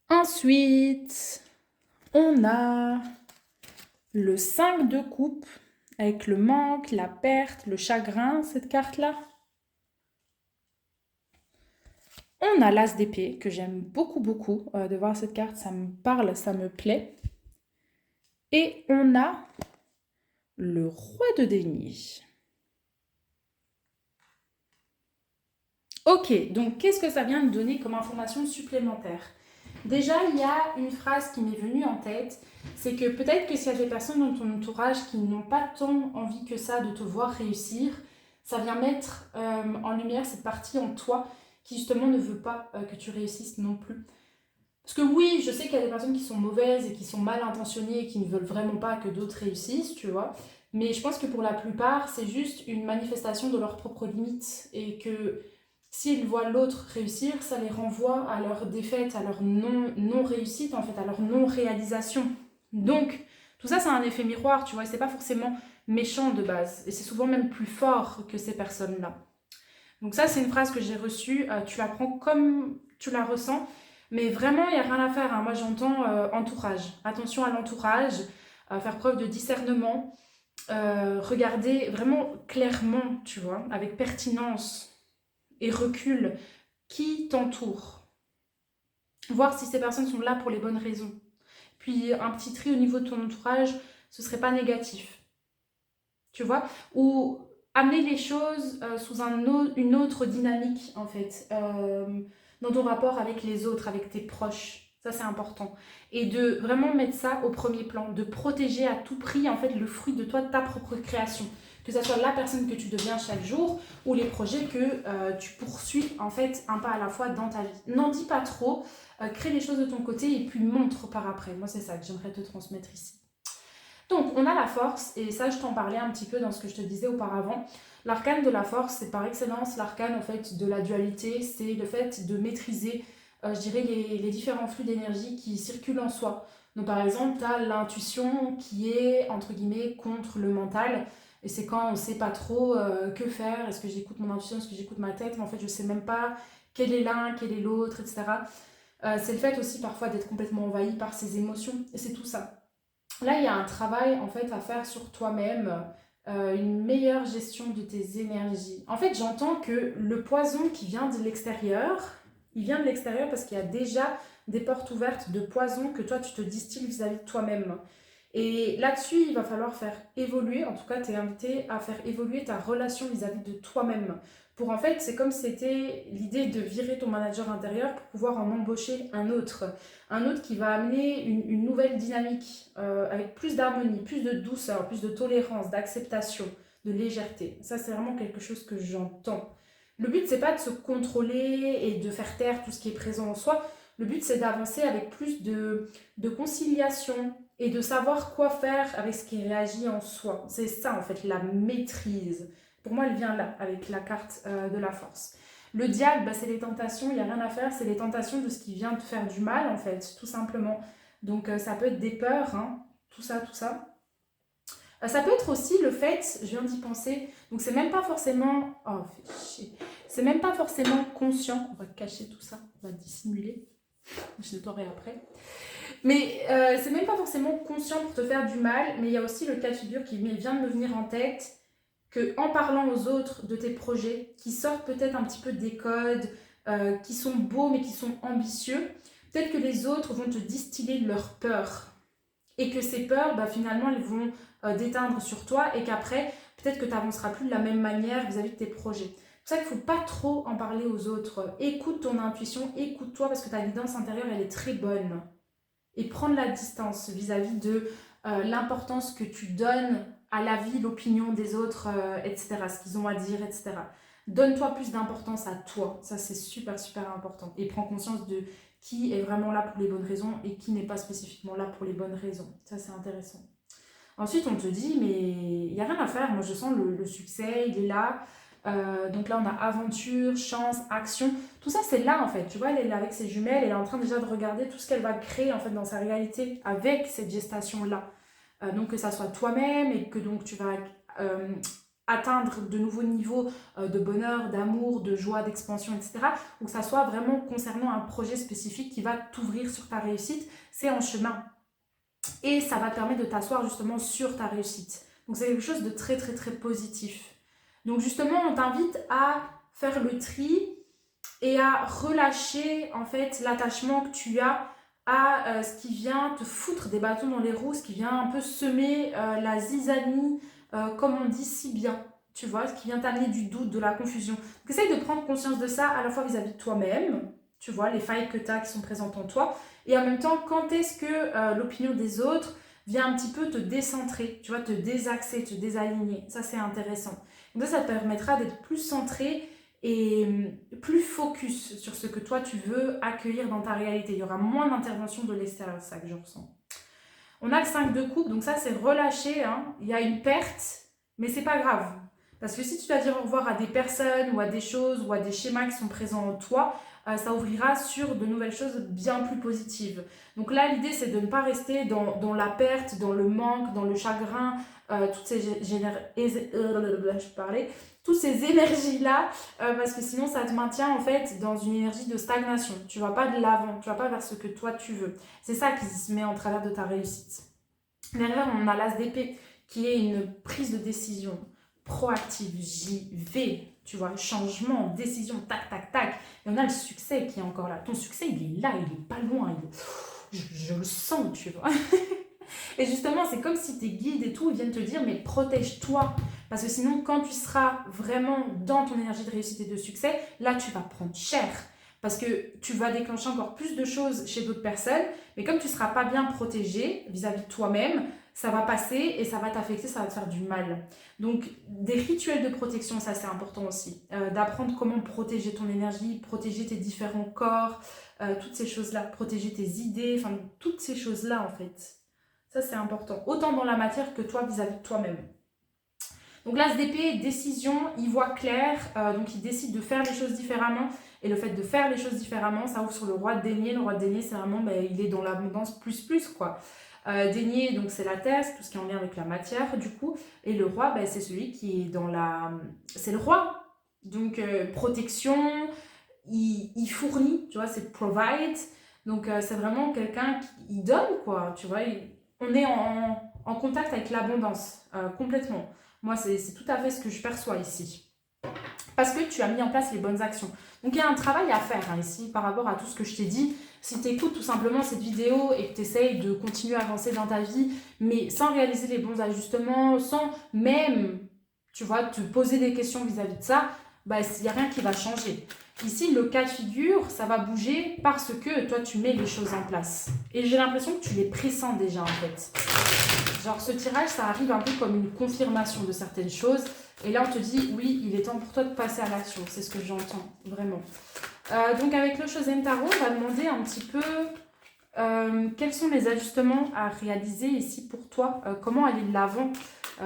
Ensuite, on a le 5 de coupe avec le manque, la perte, le chagrin, cette carte-là. On a l'as d'épée, que j'aime beaucoup, beaucoup de voir cette carte. Ça me parle, ça me plaît. Et on a le roi de denier. Ok, donc qu'est-ce que ça vient de donner comme information supplémentaire? Déjà, il y a une phrase qui m'est venue en tête, c'est que peut-être que s'il y a des personnes dans ton entourage qui n'ont pas tant envie que ça de te voir réussir, ça vient mettre en lumière cette partie en toi qui justement ne veut pas que tu réussisses non plus. Parce que oui, je sais qu'il y a des personnes qui sont mauvaises et qui sont mal intentionnées et qui ne veulent vraiment pas que d'autres réussissent, tu vois. Mais je pense que pour la plupart, c'est juste une manifestation de leurs propres limites et que s'ils voient l'autre réussir, ça les renvoie à leur défaite, à leur non-réussite, en fait, à leur non-réalisation. Donc, tout ça, c'est un effet miroir, tu vois, et c'est pas forcément méchant de base. Et c'est souvent même plus fort que ces personnes-là. Donc ça, c'est une phrase que j'ai reçue, tu la prends comme tu la ressens, mais vraiment, il n'y a rien à faire, hein. Moi, j'entends entourage. Attention à l'entourage, faire preuve de discernement, regarder vraiment clairement, tu vois, avec pertinence et recul, qui t'entoure. Voir si ces personnes sont là pour les bonnes raisons. Puis un petit tri au niveau de ton entourage, ce serait pas négatif. Tu vois? Ou amener les choses sous une autre dynamique, en fait, dans ton rapport avec les autres, avec tes proches. Ça, c'est important. Et de vraiment mettre ça au premier plan, de protéger à tout prix, en fait, le fruit de toi, de ta propre création. Que ce soit la personne que tu deviens chaque jour ou les projets que tu poursuis, en fait, un pas à la fois dans ta vie. N'en dis pas trop, crée les choses de ton côté et puis montre par après. Moi, c'est ça que j'aimerais te transmettre ici. Donc, on a la force, et ça, je t'en parlais un petit peu dans ce que je te disais auparavant. L'arcane de la force, c'est par excellence l'arcane en fait, de la dualité, c'est le fait de maîtriser je dirais, les différents flux d'énergie qui circulent en soi. Donc par exemple, tu as l'intuition qui est, entre guillemets, contre le mental. Et c'est quand on ne sait pas trop que faire. Est-ce que j'écoute mon intuition, est-ce que j'écoute ma tête? Mais en fait, je ne sais même pas quel est l'un, quel est l'autre, etc. C'est le fait aussi parfois d'être complètement envahi par ses émotions. Et c'est tout ça. Là, il y a un travail en fait à faire sur toi-même, une meilleure gestion de tes énergies. En fait, j'entends que le poison qui vient de l'extérieur, il vient de l'extérieur parce qu'il y a déjà des portes ouvertes de poison que toi tu te distilles vis-à-vis de toi-même. Et là-dessus, il va falloir faire évoluer, en tout cas, tu es invité à faire évoluer ta relation vis-à-vis de toi-même. Pour en fait, c'est comme si c'était l'idée de virer ton manager intérieur pour pouvoir en embaucher un autre. Un autre qui va amener une nouvelle dynamique avec plus d'harmonie, plus de douceur, plus de tolérance, d'acceptation, de légèreté. Ça, c'est vraiment quelque chose que j'entends. Le but, c'est pas de se contrôler et de faire taire tout ce qui est présent en soi. Le but, c'est d'avancer avec plus de conciliation et de savoir quoi faire avec ce qui réagit en soi. C'est ça, en fait, la maîtrise. Pour moi, elle vient là, avec la carte de la force. Le diable, bah, c'est les tentations, il n'y a rien à faire, c'est les tentations de ce qui vient te faire du mal, en fait, tout simplement. Donc, ça peut être des peurs, hein, tout ça, tout ça. Ça peut être aussi le fait, je viens d'y penser, donc c'est même pas forcément, oh, fait chier, c'est même pas forcément conscient, on va cacher tout ça, on va dissimuler, je nettoierai après. Mais c'est même pas forcément conscient pour te faire du mal, mais il y a aussi le cas de figure qui vient de me venir en tête, que en parlant aux autres de tes projets, qui sortent peut-être un petit peu des codes, qui sont beaux mais qui sont ambitieux, peut-être que les autres vont te distiller leurs peurs. Et que ces peurs, bah, finalement, elles vont déteindre sur toi et qu'après, peut-être que tu n'avanceras plus de la même manière vis-à-vis de tes projets. C'est pour ça qu'il ne faut pas trop en parler aux autres. Écoute ton intuition, écoute-toi parce que ta guidance intérieure, elle est très bonne. Et prendre la distance vis-à-vis de l'importance que tu donnes à la vie, l'opinion des autres, etc., ce qu'ils ont à dire, etc. Donne-toi plus d'importance à toi, ça c'est super super important. Et prends conscience de qui est vraiment là pour les bonnes raisons et qui n'est pas spécifiquement là pour les bonnes raisons. Ça c'est intéressant. Ensuite on te dit mais il n'y a rien à faire, moi je sens le succès, il est là. Donc là on a aventure, chance, action, tout ça c'est là en fait, tu vois, elle est là avec ses jumelles, elle est en train déjà de regarder tout ce qu'elle va créer en fait dans sa réalité avec cette gestation là. Donc que ça soit toi-même et que donc tu vas atteindre de nouveaux niveaux de bonheur, d'amour, de joie, d'expansion, etc. Ou que ça soit vraiment concernant un projet spécifique qui va t'ouvrir sur ta réussite, c'est en chemin. Et ça va te permettre de t'asseoir justement sur ta réussite. Donc c'est quelque chose de très très très positif. Donc justement, on t'invite à faire le tri et à relâcher en fait l'attachement que tu as à ce qui vient te foutre des bâtons dans les roues, ce qui vient un peu semer la zizanie, comme on dit si bien, tu vois, ce qui vient t'amener du doute, de la confusion. Donc essaye de prendre conscience de ça à la fois vis-à-vis de toi-même, tu vois, les failles que tu as qui sont présentes en toi, et en même temps, quand est-ce que l'opinion des autres vient un petit peu te décentrer, tu vois, te désaxer, te désaligner. Ça, c'est intéressant. Donc ça te permettra d'être plus centré et plus focus sur ce que toi, tu veux accueillir dans ta réalité. Il y aura moins d'intervention de l'extérieur, c'est ça que je ressens. On a le 5 de coupe, donc ça, c'est relâché. Hein. Il y a une perte, mais c'est pas grave. Parce que si tu dois dire au revoir à des personnes ou à des choses ou à des schémas qui sont présents en toi, ça ouvrira sur de nouvelles choses bien plus positives. Donc là, l'idée, c'est de ne pas rester dans la perte, dans le manque, dans le chagrin, toutes ces toutes ces énergies-là, parce que sinon, ça te maintient en fait dans une énergie de stagnation. Tu ne vas pas de l'avant, tu ne vas pas vers ce que toi, tu veux. C'est ça qui se met en travers de ta réussite. Derrière, on a l'as d'épée, qui est une prise de décision proactive, j'y vais, tu vois, changement, décision, tac, tac, tac. Et on a le succès qui est encore là. Ton succès, il est là, il est pas loin. Je le sens, tu vois. Et justement, c'est comme si tes guides et tout viennent te dire, mais protège-toi. Parce que sinon, quand tu seras vraiment dans ton énergie de réussite et de succès, là, tu vas prendre cher. Parce que tu vas déclencher encore plus de choses chez d'autres personnes. Mais comme tu ne seras pas bien protégé vis-à-vis de toi-même, ça va passer et ça va t'affecter, ça va te faire du mal. Donc, des rituels de protection, ça c'est important aussi. D'apprendre comment protéger ton énergie, protéger tes différents corps, toutes ces choses-là, protéger tes idées, enfin, toutes ces choses-là en fait. Ça, c'est important. Autant dans la matière que toi vis-à-vis de toi-même. Donc l'as d'épée, décision, il voit clair, donc il décide de faire les choses différemment. Et le fait de faire les choses différemment, ça ouvre sur le roi de denier. Le roi de denier, c'est vraiment, il est dans l'abondance plus, quoi. Denier, donc c'est la terre, c'est tout ce qui est en lien avec la matière, du coup. Et le roi, c'est celui qui est dans la... C'est le roi. Donc, protection, il fournit, tu vois, c'est provide. Donc, c'est vraiment quelqu'un qui donne, quoi, tu vois. On est en contact avec l'abondance, complètement. Moi, c'est tout à fait ce que je perçois ici. Parce que tu as mis en place les bonnes actions. Donc, il y a un travail à faire ici par rapport à tout ce que je t'ai dit. Si tu écoutes tout simplement cette vidéo et que tu essayes de continuer à avancer dans ta vie, mais sans réaliser les bons ajustements, sans même, tu vois, te poser des questions vis-à-vis de ça, il n'y a rien qui va changer. Ici, le cas de figure, ça va bouger parce que toi, tu mets les choses en place. Et j'ai l'impression que tu les pressens déjà, en fait. Genre, ce tirage, ça arrive un peu comme une confirmation de certaines choses. Et là, on te dit, oui, il est temps pour toi de passer à l'action. C'est ce que j'entends, vraiment. Donc, avec le Chosen Tarot, on va demander un petit peu quels sont les ajustements à réaliser ici pour toi. Comment aller de l'avant,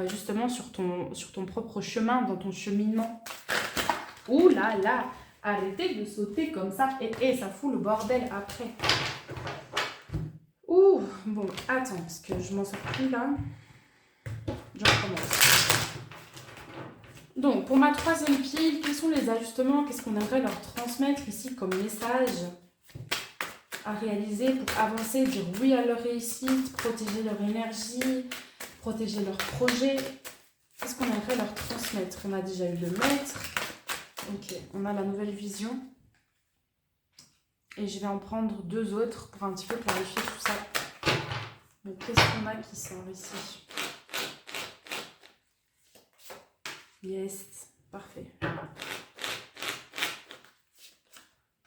justement, sur ton propre chemin, dans ton cheminement. Ouh là là, arrêtez de sauter comme ça. Et ça fout le bordel après. Ouh, bon, attends, parce que je m'en sors plus là. Je recommence. Donc, pour ma troisième pile, quels sont les ajustements? Qu'est-ce qu'on aimerait leur transmettre ici comme message à réaliser pour avancer, dire oui à leur réussite, protéger leur énergie, protéger leur projet? Qu'est-ce qu'on aimerait leur transmettre? On a déjà eu le maître. Ok, on a la nouvelle vision. Et je vais en prendre deux autres pour un petit peu clarifier tout ça. Donc, qu'est-ce qu'on a qui sort ici? Yes, parfait.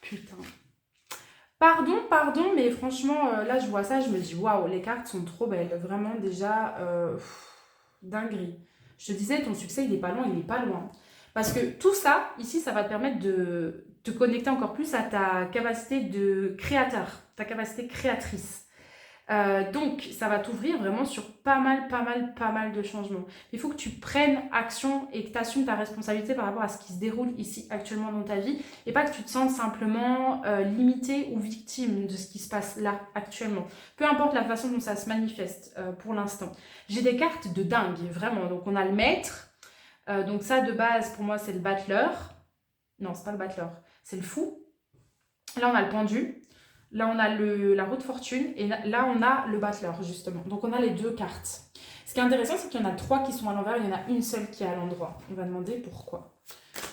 Putain. Pardon, mais franchement, là, je vois ça, je me dis, waouh, les cartes sont trop belles. Vraiment, déjà, dinguerie. Je te disais, ton succès, il n'est pas loin, il n'est pas loin. Parce que tout ça, ici, ça va te permettre de te connecter encore plus à ta capacité de créateur, ta capacité créatrice. Donc, ça va t'ouvrir vraiment sur pas mal de changements. Il faut que tu prennes action et que tu assumes ta responsabilité par rapport à ce qui se déroule ici actuellement dans ta vie et pas que tu te sentes simplement limité ou victime de ce qui se passe là actuellement. Peu importe la façon dont ça se manifeste pour l'instant. J'ai des cartes de dingue, vraiment. Donc, on a le maître. Donc, ça, de base, pour moi, c'est le battleur. Non, c'est pas le battleur. C'est le fou. Là, on a le pendu. Là, on a la roue de fortune et là, on a le battleur, justement. Donc, on a les deux cartes. Ce qui est intéressant, c'est qu'il y en a trois qui sont à l'envers, il y en a une seule qui est à l'endroit. On va demander pourquoi.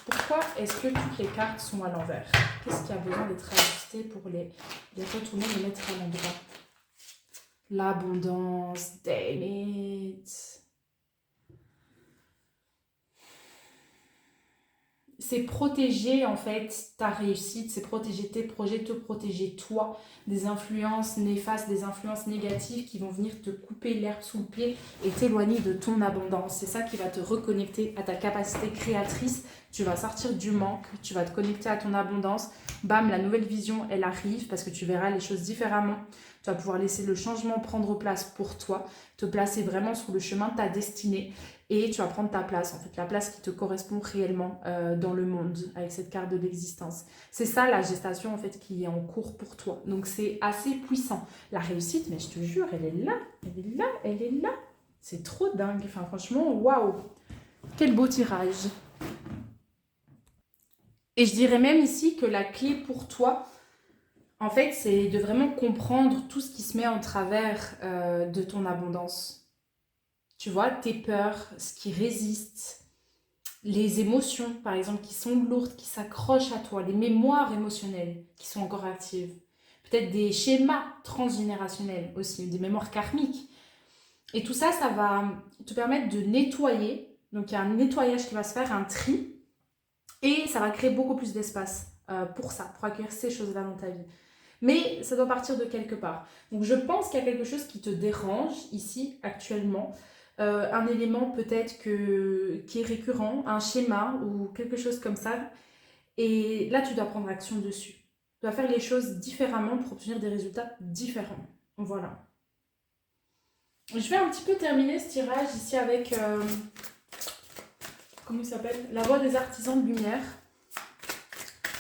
Pourquoi est-ce que toutes les cartes sont à l'envers? Qu'est-ce qui a besoin d'être ajusté pour les retourner, les mettre à l'endroit? L'abondance, damn it. C'est protéger en fait ta réussite, c'est protéger tes projets, te protéger toi des influences néfastes, des influences négatives qui vont venir te couper l'herbe sous le pied et t'éloigner de ton abondance. C'est ça qui va te reconnecter à ta capacité créatrice. Tu vas sortir du manque, tu vas te connecter à ton abondance. Bam, la nouvelle vision, elle arrive parce que tu verras les choses différemment. Tu vas pouvoir laisser le changement prendre place pour toi, te placer vraiment sur le chemin de ta destinée. Et tu vas prendre ta place, en fait, la place qui te correspond réellement dans le monde, avec cette carte de l'existence. C'est ça la gestation, en fait, qui est en cours pour toi. Donc, c'est assez puissant. La réussite, mais je te jure, elle est là, elle est là, elle est là. C'est trop dingue. Enfin, franchement, waouh. Quel beau tirage. Et je dirais même ici que la clé pour toi, en fait, c'est de vraiment comprendre tout ce qui se met en travers de ton abondance. Tu vois, tes peurs, ce qui résiste, les émotions, par exemple, qui sont lourdes, qui s'accrochent à toi, les mémoires émotionnelles qui sont encore actives. Peut-être des schémas transgénérationnels aussi, des mémoires karmiques. Et tout ça, ça va te permettre de nettoyer. Donc, il y a un nettoyage qui va se faire, un tri. Et ça va créer beaucoup plus d'espace pour ça, pour accueillir ces choses-là dans ta vie. Mais ça doit partir de quelque part. Donc, je pense qu'il y a quelque chose qui te dérange ici, actuellement. Un élément peut-être qui est récurrent, un schéma ou quelque chose comme ça. Et là, tu dois prendre action dessus. Tu dois faire les choses différemment pour obtenir des résultats différents. Voilà. Je vais un petit peu terminer ce tirage ici avec, comment il s'appelle? La voix des artisans de lumière.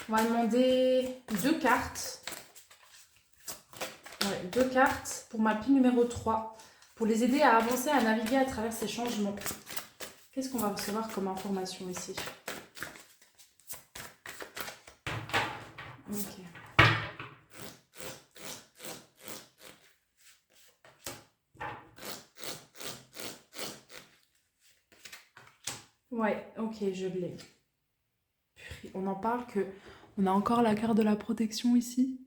On va demander 2 cartes. Ouais, 2 cartes pour ma pile numéro 3. Pour les aider à avancer, à naviguer à travers ces changements. Qu'est-ce qu'on va recevoir comme information ici? Ok. Ouais, ok, je l'ai. On en parle que... On a encore la carte de la protection ici.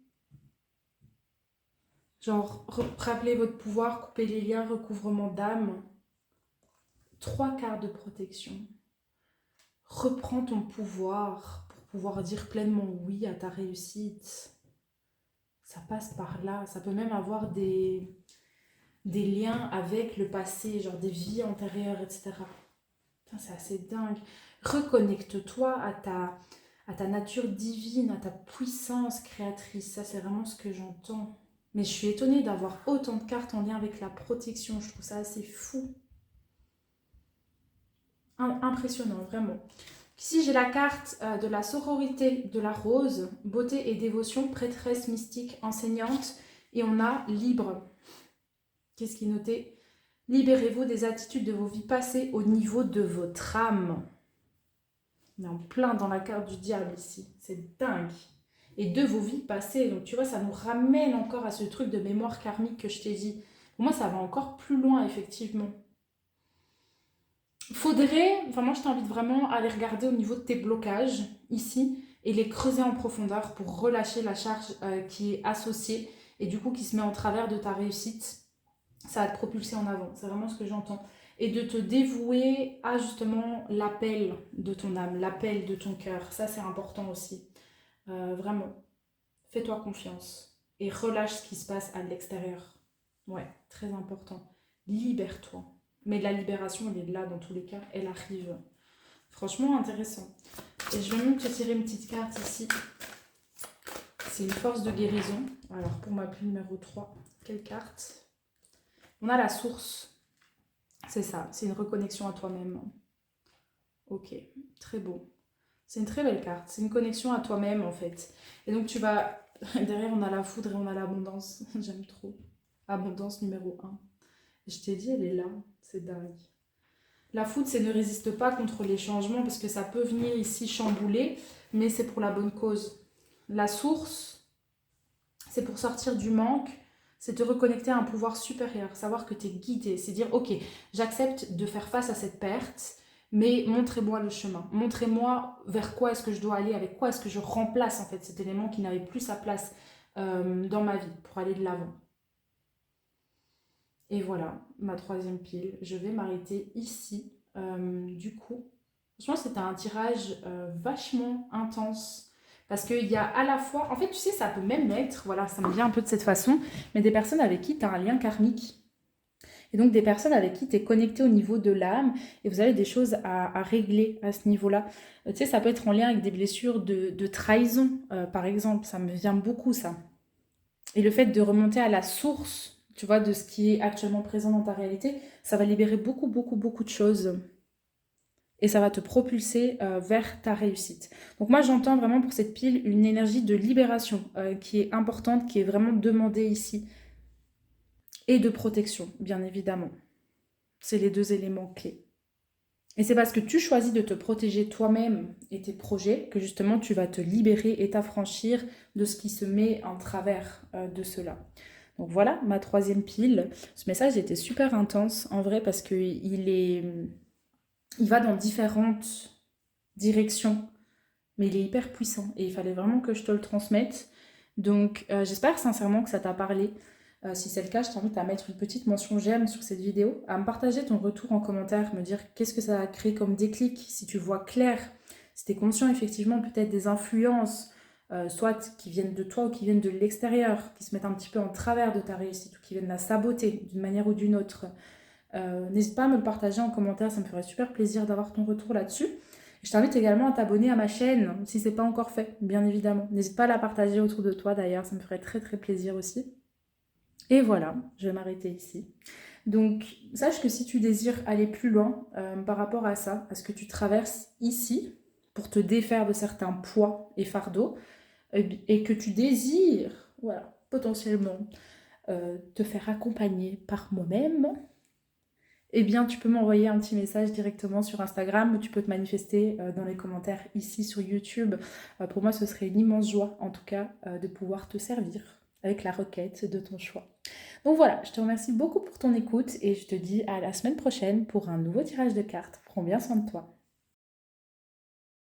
Genre, rappelez votre pouvoir, couper les liens, recouvrement d'âme. 3 cartes de protection. Reprends ton pouvoir pour pouvoir dire pleinement oui à ta réussite. Ça passe par là. Ça peut même avoir des liens avec le passé, genre des vies antérieures, etc. C'est assez dingue. Reconnecte-toi à ta nature divine, à ta puissance créatrice. Ça, c'est vraiment ce que j'entends. Mais je suis étonnée d'avoir autant de cartes en lien avec la protection. Je trouve ça assez fou. Impressionnant, vraiment. Ici, j'ai la carte de la sororité de la rose, beauté et dévotion, prêtresse mystique, enseignante. Et on a libre. Qu'est-ce qui est noté? Libérez-vous des attitudes de vos vies passées au niveau de votre âme. On est en plein dans la carte du diable ici. C'est dingue. Et de vos vies passées. Donc tu vois, ça nous ramène encore à ce truc de mémoire karmique que je t'ai dit. Pour moi, ça va encore plus loin, effectivement. Moi je t'invite vraiment à aller regarder au niveau de tes blocages ici et les creuser en profondeur pour relâcher la charge qui est associée et du coup qui se met en travers de ta réussite. Ça va te propulser en avant, c'est vraiment ce que j'entends. Et de te dévouer à justement l'appel de ton âme, l'appel de ton cœur. Ça c'est important aussi. Vraiment, fais-toi confiance et relâche ce qui se passe à l'extérieur. Ouais, très important. Libère-toi. Mais la libération, elle est là dans tous les cas, elle arrive. Franchement intéressant. Et je vais même te tirer une petite carte ici. C'est une force de guérison. Alors pour ma pile numéro 3, quelle carte? On a la source. C'est ça, c'est une reconnexion à toi-même. Ok, très beau. C'est une très belle carte, c'est une connexion à toi-même en fait. Et donc tu vas... Derrière on a la foudre et on a l'abondance. J'aime trop. Abondance numéro 1. Je t'ai dit, elle est là. C'est dingue. La foudre, c'est ne résiste pas contre les changements parce que ça peut venir ici chambouler, mais c'est pour la bonne cause. La source, c'est pour sortir du manque, c'est te reconnecter à un pouvoir supérieur, savoir que tu es guidé, c'est dire ok, j'accepte de faire face à cette perte, mais montrez-moi le chemin, montrez-moi vers quoi est-ce que je dois aller, avec quoi est-ce que je remplace en fait cet élément qui n'avait plus sa place dans ma vie pour aller de l'avant. Et voilà, ma 3e pile. Je vais m'arrêter ici. Du coup, franchement, c'était un tirage vachement intense. Parce qu'il y a à la fois... En fait, tu sais, ça peut même être... Voilà, ça me vient un peu de cette façon. Mais des personnes avec qui tu as un lien karmique. Et donc, des personnes avec qui tu es connecté au niveau de l'âme. Et vous avez des choses à régler à ce niveau-là. Tu sais, ça peut être en lien avec des blessures de trahison, par exemple. Ça me vient beaucoup, ça. Et le fait de remonter à la source, tu vois, de ce qui est actuellement présent dans ta réalité, ça va libérer beaucoup, beaucoup, beaucoup de choses. Et ça va te propulser vers ta réussite. Donc moi, j'entends vraiment pour cette pile une énergie de libération qui est importante, qui est vraiment demandée ici. Et de protection, bien évidemment. C'est les 2 éléments clés. Et c'est parce que tu choisis de te protéger toi-même et tes projets que justement tu vas te libérer et t'affranchir de ce qui se met en travers de cela. Donc voilà, ma 3e pile. Ce message était super intense en vrai parce qu'il va dans différentes directions, mais il est hyper puissant et il fallait vraiment que je te le transmette. Donc j'espère sincèrement que ça t'a parlé. Si c'est le cas, je t'invite à mettre une petite mention j'aime sur cette vidéo, à me partager ton retour en commentaire, me dire qu'est-ce que ça a créé comme déclic, si tu vois clair, si tu es conscient effectivement peut-être des influences, soit qui viennent de toi ou qui viennent de l'extérieur, qui se mettent un petit peu en travers de ta réussite ou qui viennent la saboter d'une manière ou d'une autre. N'hésite pas à me le partager en commentaire, ça me ferait super plaisir d'avoir ton retour là-dessus. Je t'invite également à t'abonner à ma chaîne si ce n'est pas encore fait, bien évidemment. N'hésite pas à la partager autour de toi d'ailleurs, ça me ferait très très plaisir aussi. Et voilà, je vais m'arrêter ici. Donc, sache que si tu désires aller plus loin par rapport à ça, à ce que tu traverses ici, pour te défaire de certains poids et fardeaux, et que tu désires, voilà, potentiellement te faire accompagner par moi-même, eh bien, tu peux m'envoyer un petit message directement sur Instagram ou tu peux te manifester dans les commentaires ici sur YouTube. Pour moi, ce serait une immense joie, en tout cas, de pouvoir te servir avec la requête de ton choix. Donc voilà, je te remercie beaucoup pour ton écoute et je te dis à la semaine prochaine pour un nouveau tirage de cartes. Prends bien soin de toi.